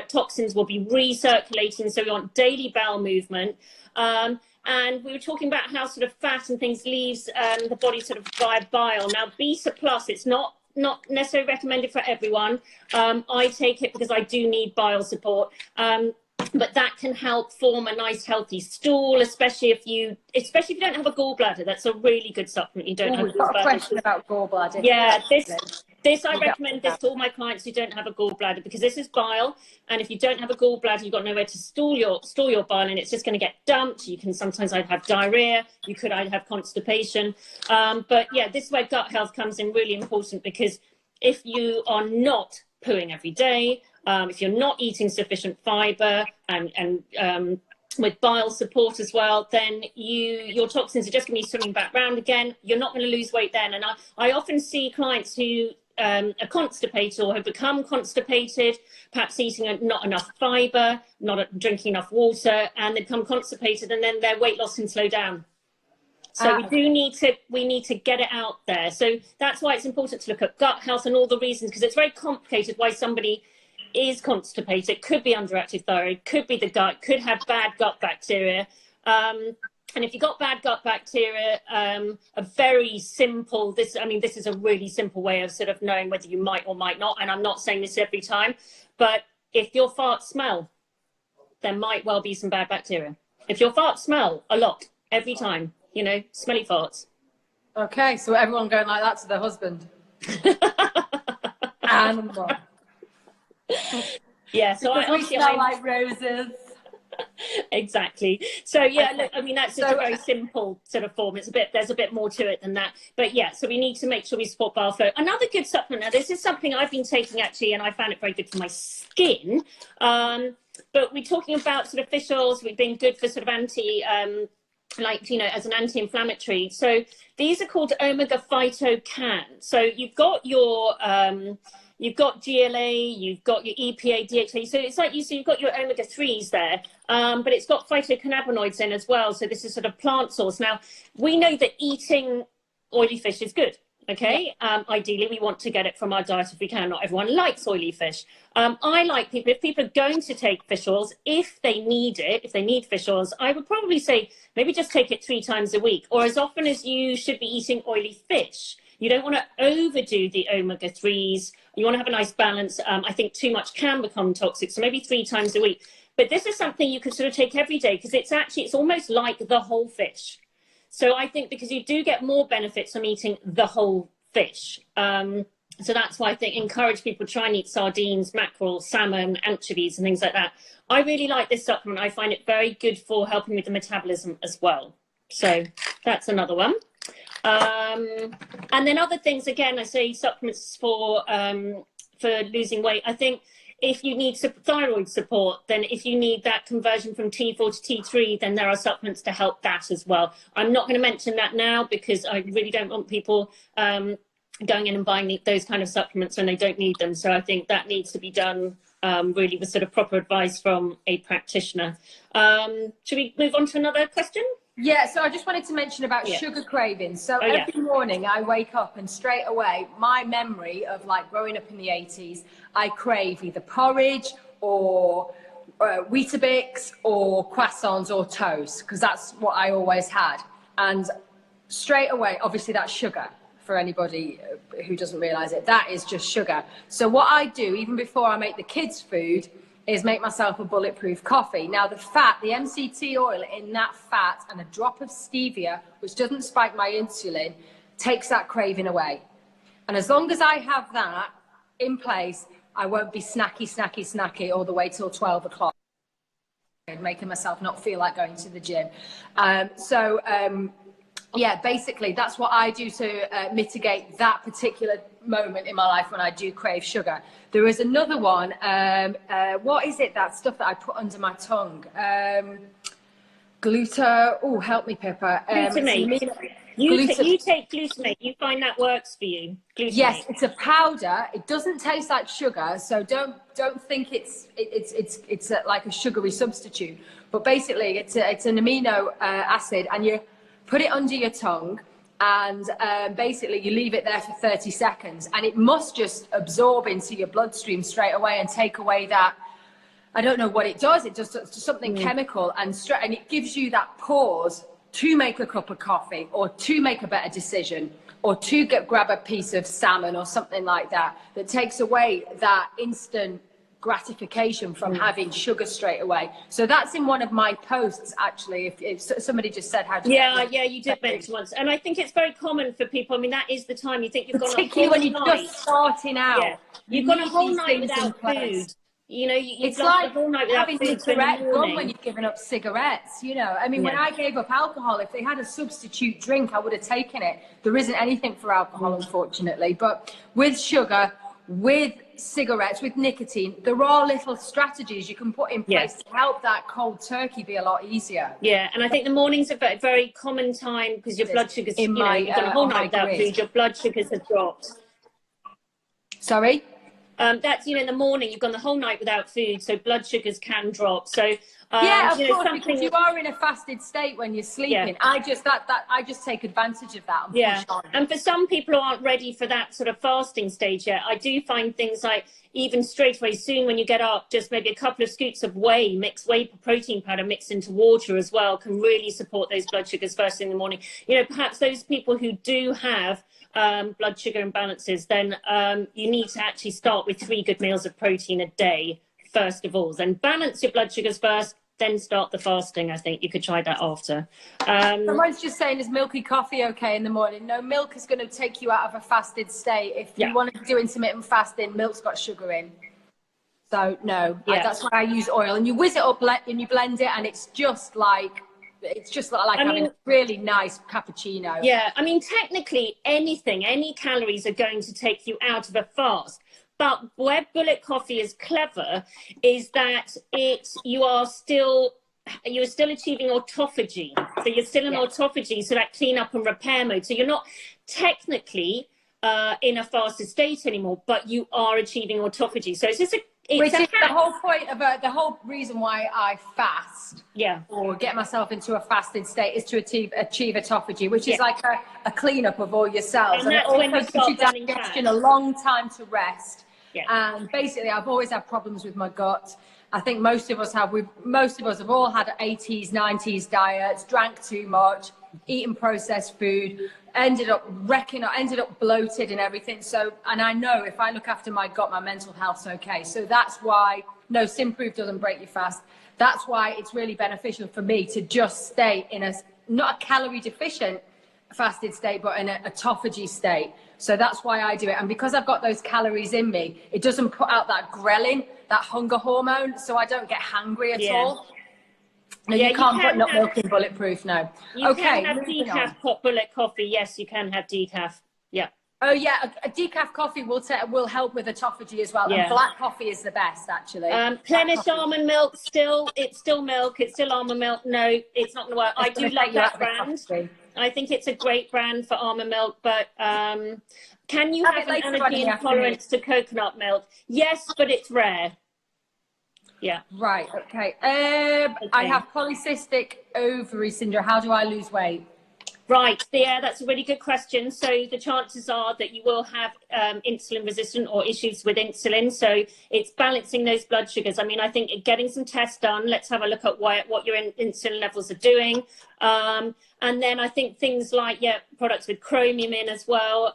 toxins will be recirculating. So we want daily bowel movement. And we were talking about how sort of fat and things leaves the body sort of via bile. Now, Beta Plus, it's not necessarily recommended for everyone. I take it because I do need bile support. But that can help form a nice healthy stool, especially if you don't have a gallbladder. That's a really good supplement. You don't have a gallbladder. A question about gallbladder. Yeah, I recommend this to all my clients who don't have a gallbladder, because this is bile, and if you don't have a gallbladder, you've got nowhere to store your bile, and it's just going to get dumped. You can sometimes either have diarrhea, you could either have constipation. But yeah, this is where gut health comes in really important, because if you are not pooing every day, if you're not eating sufficient fiber and with bile support as well, then your toxins are just going to be swimming back round again. You're not going to lose weight then. And I often see clients who are constipated or have become constipated, perhaps eating not enough fiber, not drinking enough water, and they become constipated, and then their weight loss can slow down. So we need to get it out there. So that's why it's important to look at gut health and all the reasons, because it's very complicated why somebody is constipated. It could be underactive thyroid, could be the gut, could have bad gut bacteria. And if you've got bad gut bacteria, a very simple, this is a really simple way of sort of knowing whether you might or might not. And I'm not saying this every time, but if your farts smell, there might well be some bad bacteria. If your farts smell a lot, every time, smelly farts. Okay, so everyone going like that to their husband. Animal. Yeah, so because we smell like roses. Exactly. So yeah, look, I mean, that's just a very simple sort of form. There's a bit more to it than that. But yeah, so we need to make sure we support bile flow. Another good supplement, now this is something I've been taking actually, and I found it very good for my skin. But we're talking about sort of fish oils, we've been good for sort of like, you know, as an anti-inflammatory. So these are called omega phytocans. So you've got your you've got GLA, you've got your EPA, DHA. So it's like you've got your omega-3s there, but it's got phytocannabinoids in as well. So this is sort of plant source. Now, we know that eating oily fish is good. Okay, ideally we want to get it from our diet if we can. Not everyone likes oily fish. I like people, if people are going to take fish oils, if they need it, if they need fish oils, I would probably say maybe just take it 3 times a week or as often as you should be eating oily fish. You don't want to overdo the omega-3s. You want to have a nice balance. I think too much can become toxic, so maybe 3 times a week. But this is something you could sort of take every day because it's almost like the whole fish. So I think because you do get more benefits from eating the whole fish. So that's why I think encourage people to try and eat sardines, mackerel, salmon, anchovies and things like that. I really like this supplement. I find it very good for helping with the metabolism as well. So that's another one. And then other things, again, I say supplements for losing weight. I think if you need thyroid support, then if you need that conversion from T4 to T3, then there are supplements to help that as well. I'm not going to mention that now because I really don't want people going in and buying those kind of supplements when they don't need them. So I think that needs to be done really with sort of proper advice from a practitioner. Should we move on to another question? Yeah, so I just wanted to mention about sugar cravings. So every morning I wake up and straight away, my memory of like growing up in the 80s, I crave either porridge or Weetabix or croissants or toast because that's what I always had. And straight away, obviously that's sugar for anybody who doesn't realise it. That is just sugar. So what I do, even before I make the kids' food, is make myself a bulletproof coffee. Now the fat, the MCT oil in that fat and a drop of stevia, which doesn't spike my insulin, takes that craving away. And as long as I have that in place, I won't be snacky all the way till 12 o'clock, making myself not feel like going to the gym. Yeah, basically that's what I do to mitigate that particular moment in my life when I do crave sugar. There is another one. What is it? That stuff that I put under my tongue. Oh, help me, Pippa. Glutamate. You take glutamate. You find that works for you. Glutamate. Yes, it's a powder. It doesn't taste like sugar, so don't think it's like a sugary substitute. But basically, it's an amino acid, and you put it under your tongue. And basically you leave it there for 30 seconds and it must just absorb into your bloodstream straight away and take away that, I don't know what it does, it does something chemical and it gives you that pause to make a cup of coffee or to make a better decision or to grab a piece of salmon or something like that, that takes away that instant gratification from having sugar straight away. So that's in one of my posts actually, if somebody just said how to you did mention once, and I think it's very common for people. I mean, that is the time you think you've got a whole when you're just starting out, you've got a whole night without food. You know, it's like a whole night without having food cigarette gum when you've given up cigarettes. You know, I mean, when I gave up alcohol, if they had a substitute drink, I would have taken it. There isn't anything for alcohol, unfortunately, but with sugar, with cigarettes, with nicotine, there are little strategies you can put in place to help that cold turkey be a lot easier. Yeah, and I think the morning's a very, very common time because your blood sugars, you've done a whole night without food, your blood sugars have dropped. Sorry? That's, in the morning, you've gone the whole night without food, so blood sugars can drop. So yeah, of course, because you are in a fasted state when you're sleeping. I just take advantage of that and push on. And for some people who aren't ready for that sort of fasting stage yet, I do find things like even straight away soon when you get up, just maybe a couple of scoops of mixed whey protein powder mixed into water as well can really support those blood sugars first thing in the morning. Perhaps those people who do have blood sugar imbalances, then you need to actually start with 3 good meals of protein a day first of all. Then balance your blood sugars first, then start the fasting. I think you could try that after. Someone's just saying, is milky coffee okay in the morning? No, milk is going to take you out of a fasted state. If you want to do intermittent fasting, milk's got sugar in. So no, Yeah. that's why I use oil. And you whiz it up and you blend it, and it's just like having a really nice cappuccino. Yeah, I mean, technically any calories are going to take you out of a fast. But where bullet coffee is clever is that you're still achieving autophagy. So you're still in autophagy, so that clean up and repair mode. So you're not technically in a fasted state anymore, but you are achieving autophagy. So it's just which is the whole point of the whole reason why I fast, or get myself into a fasted state, is to achieve autophagy, which is like a cleanup of all your cells, and it also gives your digestion a long time to rest. And basically, I've always had problems with my gut. I think most of us have. Most of us have all had 80s, 90s diets, drank too much, eaten processed food, ended up bloated and everything. So, and I know if I look after my gut, my mental health's okay. So that's why, no, Simproof doesn't break you fast. That's why it's really beneficial for me to just stay in not a calorie deficient fasted state, but in a autophagy state. So that's why I do it. And because I've got those calories in me, it doesn't put out that ghrelin, that hunger hormone. So I don't get hungry at all. No, you can't put nut milk in Bulletproof, no. You can have decaf bullet coffee. Yes, you can have decaf. Yeah. Oh yeah, a decaf coffee will help with autophagy as well. And black coffee is the best, actually. Plenish almond milk, it's still milk, it's still almond milk. No, it's not going to work. I do love that brand. I think it's a great brand for almond milk, but can you have an allergy intolerance to coconut milk? Yes, but it's rare. Yeah. Right. Okay. I have polycystic ovary syndrome. How do I lose weight? Right. Yeah, that's a really good question. So the chances are that you will have insulin resistant or issues with insulin. So it's balancing those blood sugars. I mean, I think getting some tests done. Let's have a look at what your insulin levels are doing. And then I think things like, products with chromium in as well,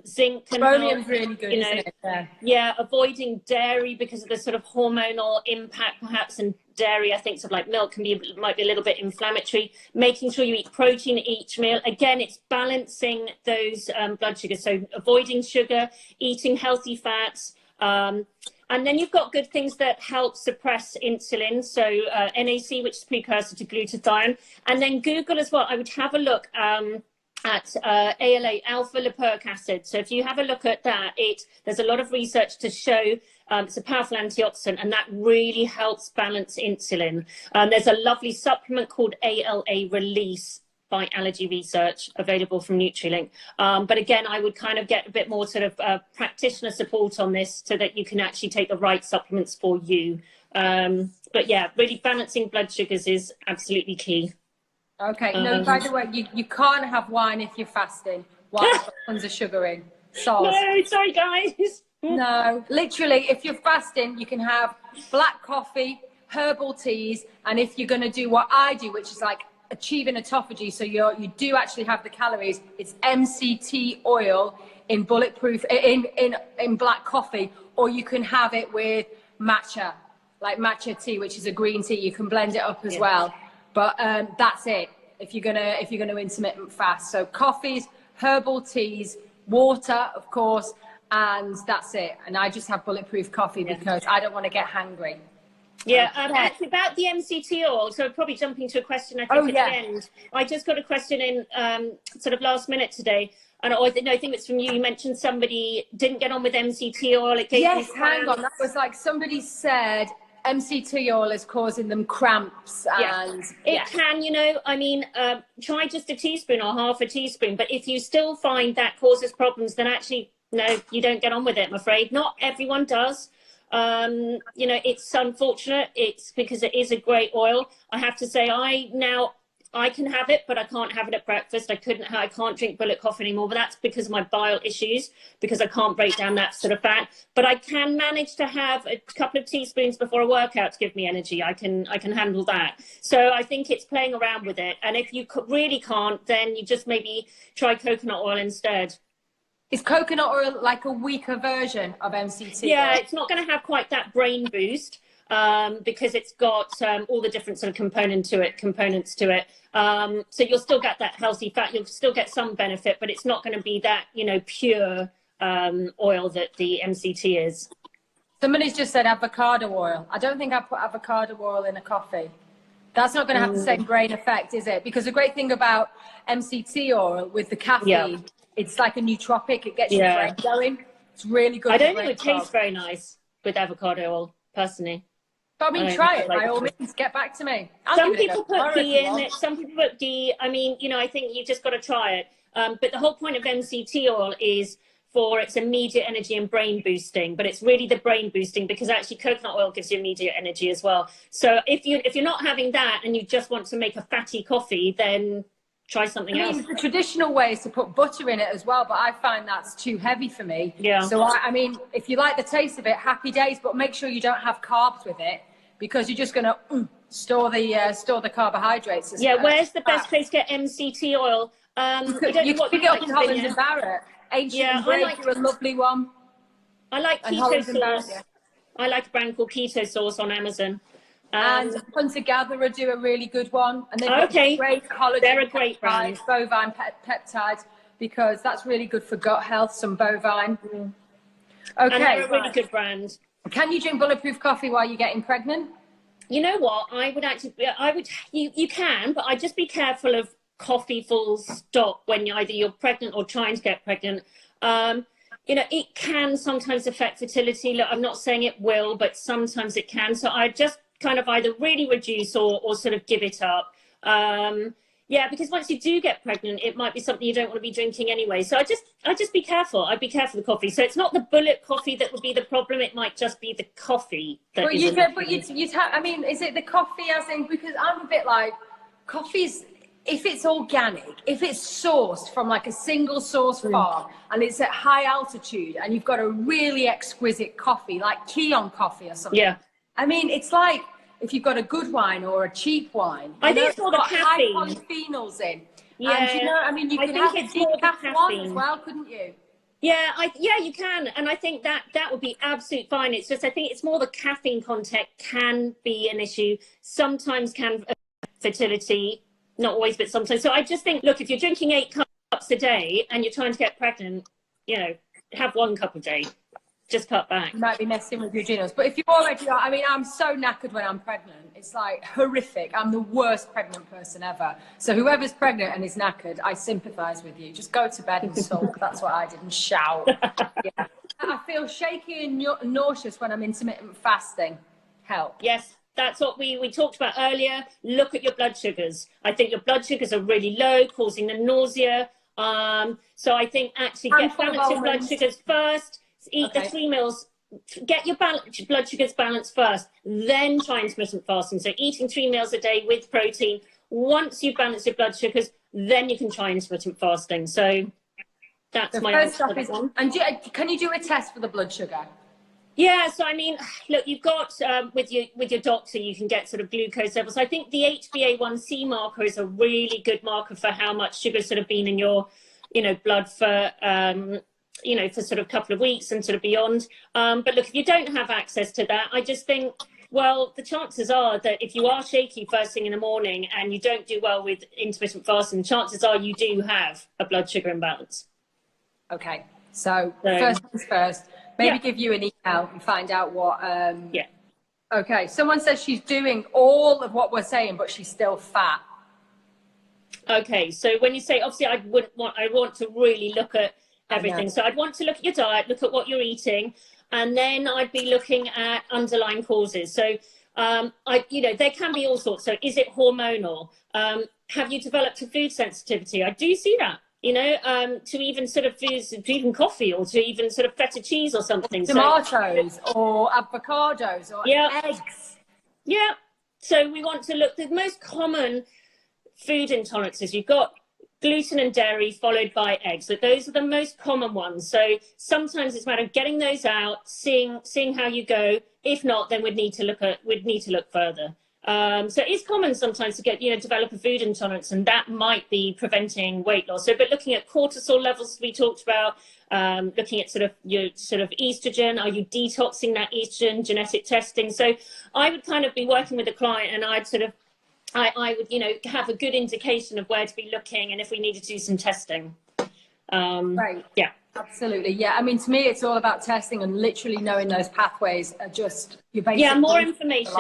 zinc. Chromium's really good, isn't it? Yeah, avoiding dairy because of the sort of hormonal impact perhaps, and dairy, I think, sort of like milk might be a little bit inflammatory. Making sure you eat protein at each meal. Again, it's balancing those blood sugars. So avoiding sugar, eating healthy fats. And then you've got good things that help suppress insulin. So NAC, which is precursor to glutathione. And then Google as well, I would have a look at ALA, alpha lipoic acid. So if you have a look at that, there's a lot of research to show it's a powerful antioxidant, and that really helps balance insulin. There's a lovely supplement called ALA Release by Allergy Research, available from Nutrilink. But again, I would kind of get a bit more sort of practitioner support on this so that you can actually take the right supplements for you. But yeah, really balancing blood sugars is absolutely key. Okay. No, by the way, you can't have wine if you're fasting. Wine's got tons of sugar in. No, sorry guys. No, literally, if you're fasting, you can have black coffee, herbal teas, and if you're going to do what I do, which is like achieving autophagy, so you do actually have the calories, it's MCT oil in Bulletproof in black coffee, or you can have it with matcha, like matcha tea, which is a green tea. You can blend it up as well. But that's it if you're gonna intermittent fast. So coffees, herbal teas, water, of course, and that's it. And I just have Bulletproof coffee because I don't want to get hangry. Yeah, actually about the MCT oil, so probably jumping to a question I think at the end. I just got a question in sort of last minute today, and I think it's from you. You mentioned somebody didn't get on with MCT oil. Yes, hang on. That was like somebody said MCT oil is causing them cramps. And it can, I mean, try just a teaspoon or half a teaspoon. But if you still find that causes problems, then actually, no, you don't get on with it, I'm afraid. Not everyone does. It's unfortunate. It's because it is a great oil. I have to say, I can have it, but I can't have it at breakfast. I can't drink bullet coffee anymore, but that's because of my bile issues, because I can't break down that sort of fat. But I can manage to have a couple of teaspoons before a workout to give me energy. I can handle that. So I think it's playing around with it. And if you really can't, then you just maybe try coconut oil instead. Is coconut oil like a weaker version of MCT? Yeah, it's not going to have quite that brain boost because it's got all the different sort of components to it. So you'll still get that healthy fat. You'll still get some benefit, but it's not going to be that, pure oil that the MCT is. Somebody's just said avocado oil. I don't think I put avocado oil in a coffee. That's not going to have the same brain effect, is it? Because the great thing about MCT oil with the caffeine, it's like a nootropic. It gets your brain going. It's really good. I don't think it tastes very nice with avocado oil, personally. But I mean, try it. By all means, get back to me. Some people put ghee in it. Some people put ghee. I mean, you know, I think you've just got to try it. But the whole point of MCT oil is for its immediate energy and brain boosting, but it's really the brain boosting, because actually coconut oil gives you immediate energy as well. So if you're not having that and you just want to make a fatty coffee, then try something else. The traditional way is to put butter in it as well, but I find that's too heavy for me. Yeah. So I mean, if you like the taste of it, happy days, but make sure you don't have carbs with it, because you're just going to store the carbohydrates. Yeah. Where's the best place to get MCT oil? You can pick it up in Holland and Barrett. Ancient Break, a lovely one. I like keto sauce. I like a brand called Keto Sauce on Amazon. And Hunter Gatherer do a really good one. And they've got great collagen. They're a great brand. Bovine peptides, because that's really good for gut health, some bovine. Okay. And they're a really good brand. Can you drink bulletproof coffee while you're getting pregnant? You know what? You can, but I'd just be careful of coffee full stop when either you're pregnant or trying to get pregnant. You know, it can sometimes affect fertility. Look, I'm not saying it will, but sometimes it can. So I just kind of either really reduce or sort of give it up. Yeah, because once you do get pregnant, it might be something you don't want to be drinking anyway. So I just be careful. I'd be careful of the coffee. So it's not the bullet coffee that would be the problem. It might just be the coffee. I mean, is it the coffee as in, because I'm a bit like, coffee's, if it's organic, if it's sourced from like a single source farm and it's at high altitude and you've got a really exquisite coffee, like Keon coffee or something. Yeah. I mean, it's like if you've got a good wine or a cheap wine. I think it's more the caffeine. High polyphenols in. Yeah. And you know, I mean, you could have a decaf one as well, couldn't you? Yeah, you can. And I think that would be absolutely fine. It's just, I think it's more the caffeine content can be an issue. Sometimes can affect fertility. Not always, but sometimes. So I just think, look, if you're drinking 8 cups a day and you're trying to get pregnant, you know, have 1 cup a day. Just cut back. You might be messing with your adrenals. But if you're already, I mean, I'm so knackered when I'm pregnant. It's like horrific. I'm the worst pregnant person ever. So whoever's pregnant and is knackered, I sympathise with you. Just go to bed and sulk. That's what I did, and shout. Yeah. I feel shaky and nauseous when I'm intermittent fasting. Help. Yes. That's what we talked about earlier. Look at your blood sugars. I think your blood sugars are really low, causing the nausea. So I think actually balance your blood sugars first. Eat the 3 meals. Get your blood sugars balanced first. Then try intermittent fasting. So eating 3 meals a day with protein. Once you've balanced your blood sugars, then you can try intermittent fasting. So that's my answer for that one. And can you do a test for the blood sugar? Yeah, so I mean, look, you've got with your doctor, you can get sort of glucose levels. I think the HbA1c marker is a really good marker for how much sugar's sort of been in your, you know, blood for for sort of a couple of weeks and sort of beyond. But look, if you don't have access to that, I just think, well, the chances are that if you are shaky first thing in the morning and you don't do well with intermittent fasting, chances are you do have a blood sugar imbalance. Okay, so first things first. Maybe give you an email and find out what. Okay, someone says she's doing all of what we're saying, but she's still fat. Okay, so when you say, obviously, I want to really look at everything. So I'd want to look at your diet, look at what you're eating, and then I'd be looking at underlying causes. So, there can be all sorts. So is it hormonal? Have you developed a food sensitivity? I do see that. To even sort of foods, to even coffee, or to even sort of feta cheese or something. Tomatoes or avocados or eggs. Yeah. So we want to look, the most common food intolerances, you've got gluten and dairy followed by eggs. So those are the most common ones. So sometimes it's a matter of getting those out, seeing how you go. If not, then we'd need to look further. So it's common sometimes to get, develop a food intolerance, and that might be preventing weight loss. So, but looking at cortisol levels we talked about, looking at your estrogen, are you detoxing that estrogen, genetic testing? So I would kind of be working with a client, and I'd I would, have a good indication of where to be looking and if we need to do some testing. Right. Yeah. Absolutely. Yeah. I mean, to me, it's all about testing and literally knowing those pathways are just your basic. Yeah, more information,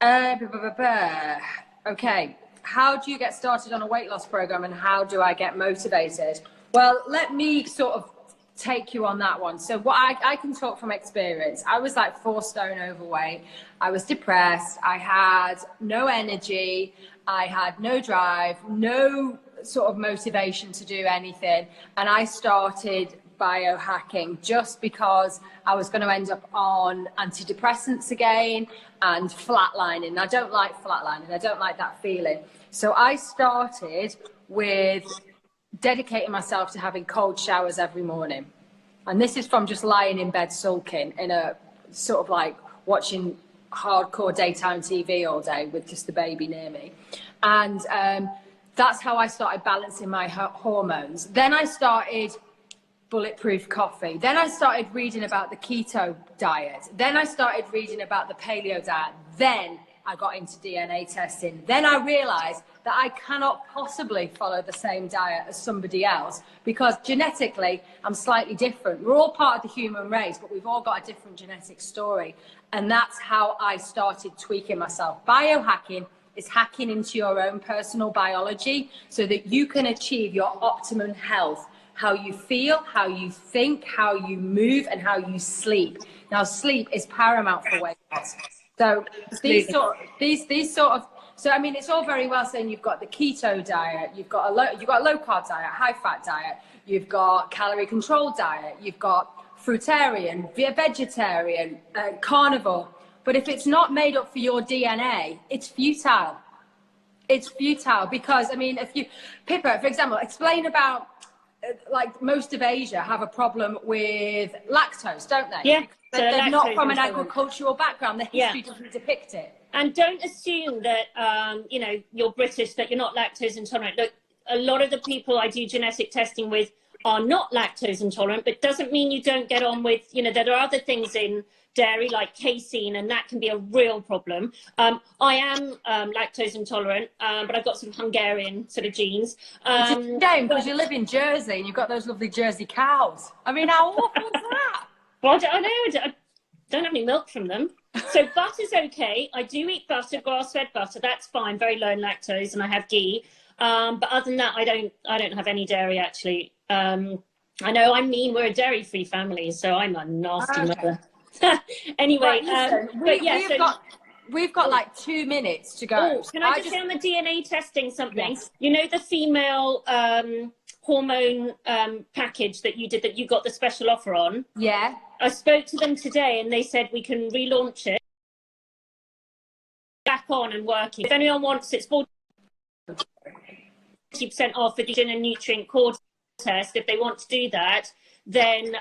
the better. Okay. How do you get started on a weight loss program and how do I get motivated? Well, let me sort of take you on that one. So what I can talk from experience. I was like 4 stone overweight. I was depressed. I had no energy. I had no drive, no sort of motivation to do anything. And I started biohacking just because I was going to end up on antidepressants again and flatlining. I don't like flatlining. I don't like that feeling. So I started with dedicating myself to having cold showers every morning. And this is from just lying in bed sulking in a sort of like watching hardcore daytime TV all day with just the baby near me. And that's how I started balancing my hormones. Then I started bulletproof coffee. Then I started reading about the keto diet. Then I started reading about the paleo diet. Then I got into DNA testing. Then I realized that I cannot possibly follow the same diet as somebody else because genetically I'm slightly different. We're all part of the human race, but we've all got a different genetic story. And that's how I started tweaking myself. Biohacking is hacking into your own personal biology so that you can achieve your optimum health, how you feel, how you think, how you move, and how you sleep. Now, sleep is paramount for weight loss. So these sort of, so I mean, it's all very well saying you've got the keto diet, you've got a low carb diet, high fat diet, you've got calorie controlled diet, you've got fruitarian, vegetarian, carnivore. But if it's not made up for your DNA, it's futile. It's futile because, I mean, if you, Pippa, for example, explain about, like most of Asia have a problem with lactose, don't they? Yeah. They're not from an agricultural background. The history doesn't depict it. And don't assume that, you know, you're British, that you're not lactose intolerant. Look, a lot of the people I do genetic testing with are not lactose intolerant, but doesn't mean you don't get on with, you know, there are other things in dairy like casein, and that can be a real problem. I am lactose intolerant, but I've got some Hungarian sort of genes. It's a shame because you live in Jersey and you've got those lovely Jersey cows. I mean, how awful is that? Well, I know, I don't have any milk from them. So butter's okay. I do eat butter, grass-fed butter. That's fine, very low in lactose, and I have ghee. But other than that, I don't have any dairy actually. I know I'm mean. We're a dairy-free family, so I'm a nasty mother. Anyway, right, listen, we've got like 2 minutes to go. Oh, can I just say on the DNA testing something? Yes. You know the female hormone package that you did, that you got the special offer on? Yeah. I spoke to them today and they said we can relaunch it back on and working. If anyone wants, it's 40% off with the gene and nutrient core test. If they want to do that, then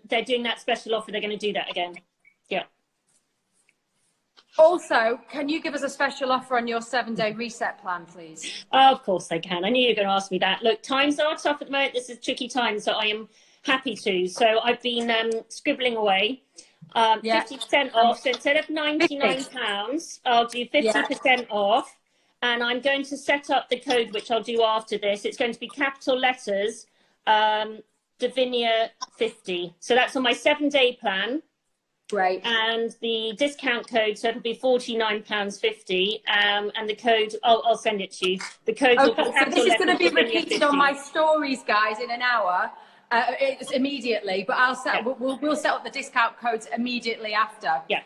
they're doing that special offer. They're going to do that again. Yeah. Also, can you give us a special offer on your 7-day reset plan, please? Of course they can. I knew you were going to ask me that. Look, times are tough at the moment. This is tricky times, so I am happy to. So I've been scribbling away. 50% off. So instead of £99, I'll do 50% off. And I'm going to set up the code, which I'll do after this. It's going to be capital letters, Davinia 50. So that's on my 7-day plan. Great. And the discount code, so it'll be £49.50. And the code, I'll send it to you. The code will be so this is going to be repeated on my stories, guys, in an hour. It's immediately, but we'll set up the discount codes immediately after. Yeah.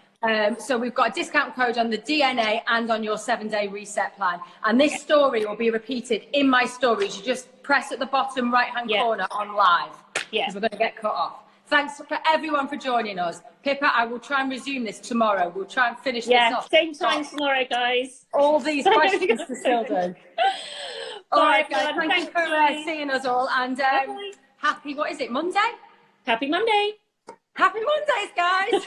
So we've got a discount code on the DNA and on your 7-day reset plan. And this story will be repeated in my stories. You just press at the bottom right-hand corner on live. Yeah. Because we're going to get cut off. Thanks for everyone for joining us. Pippa, I will try and resume this tomorrow. We'll try and finish this off. Same time tomorrow, guys. All these questions to still do. All right, guys. Thank you for seeing us all. And happy, what is it, Monday? Happy Monday. Happy Mondays, guys.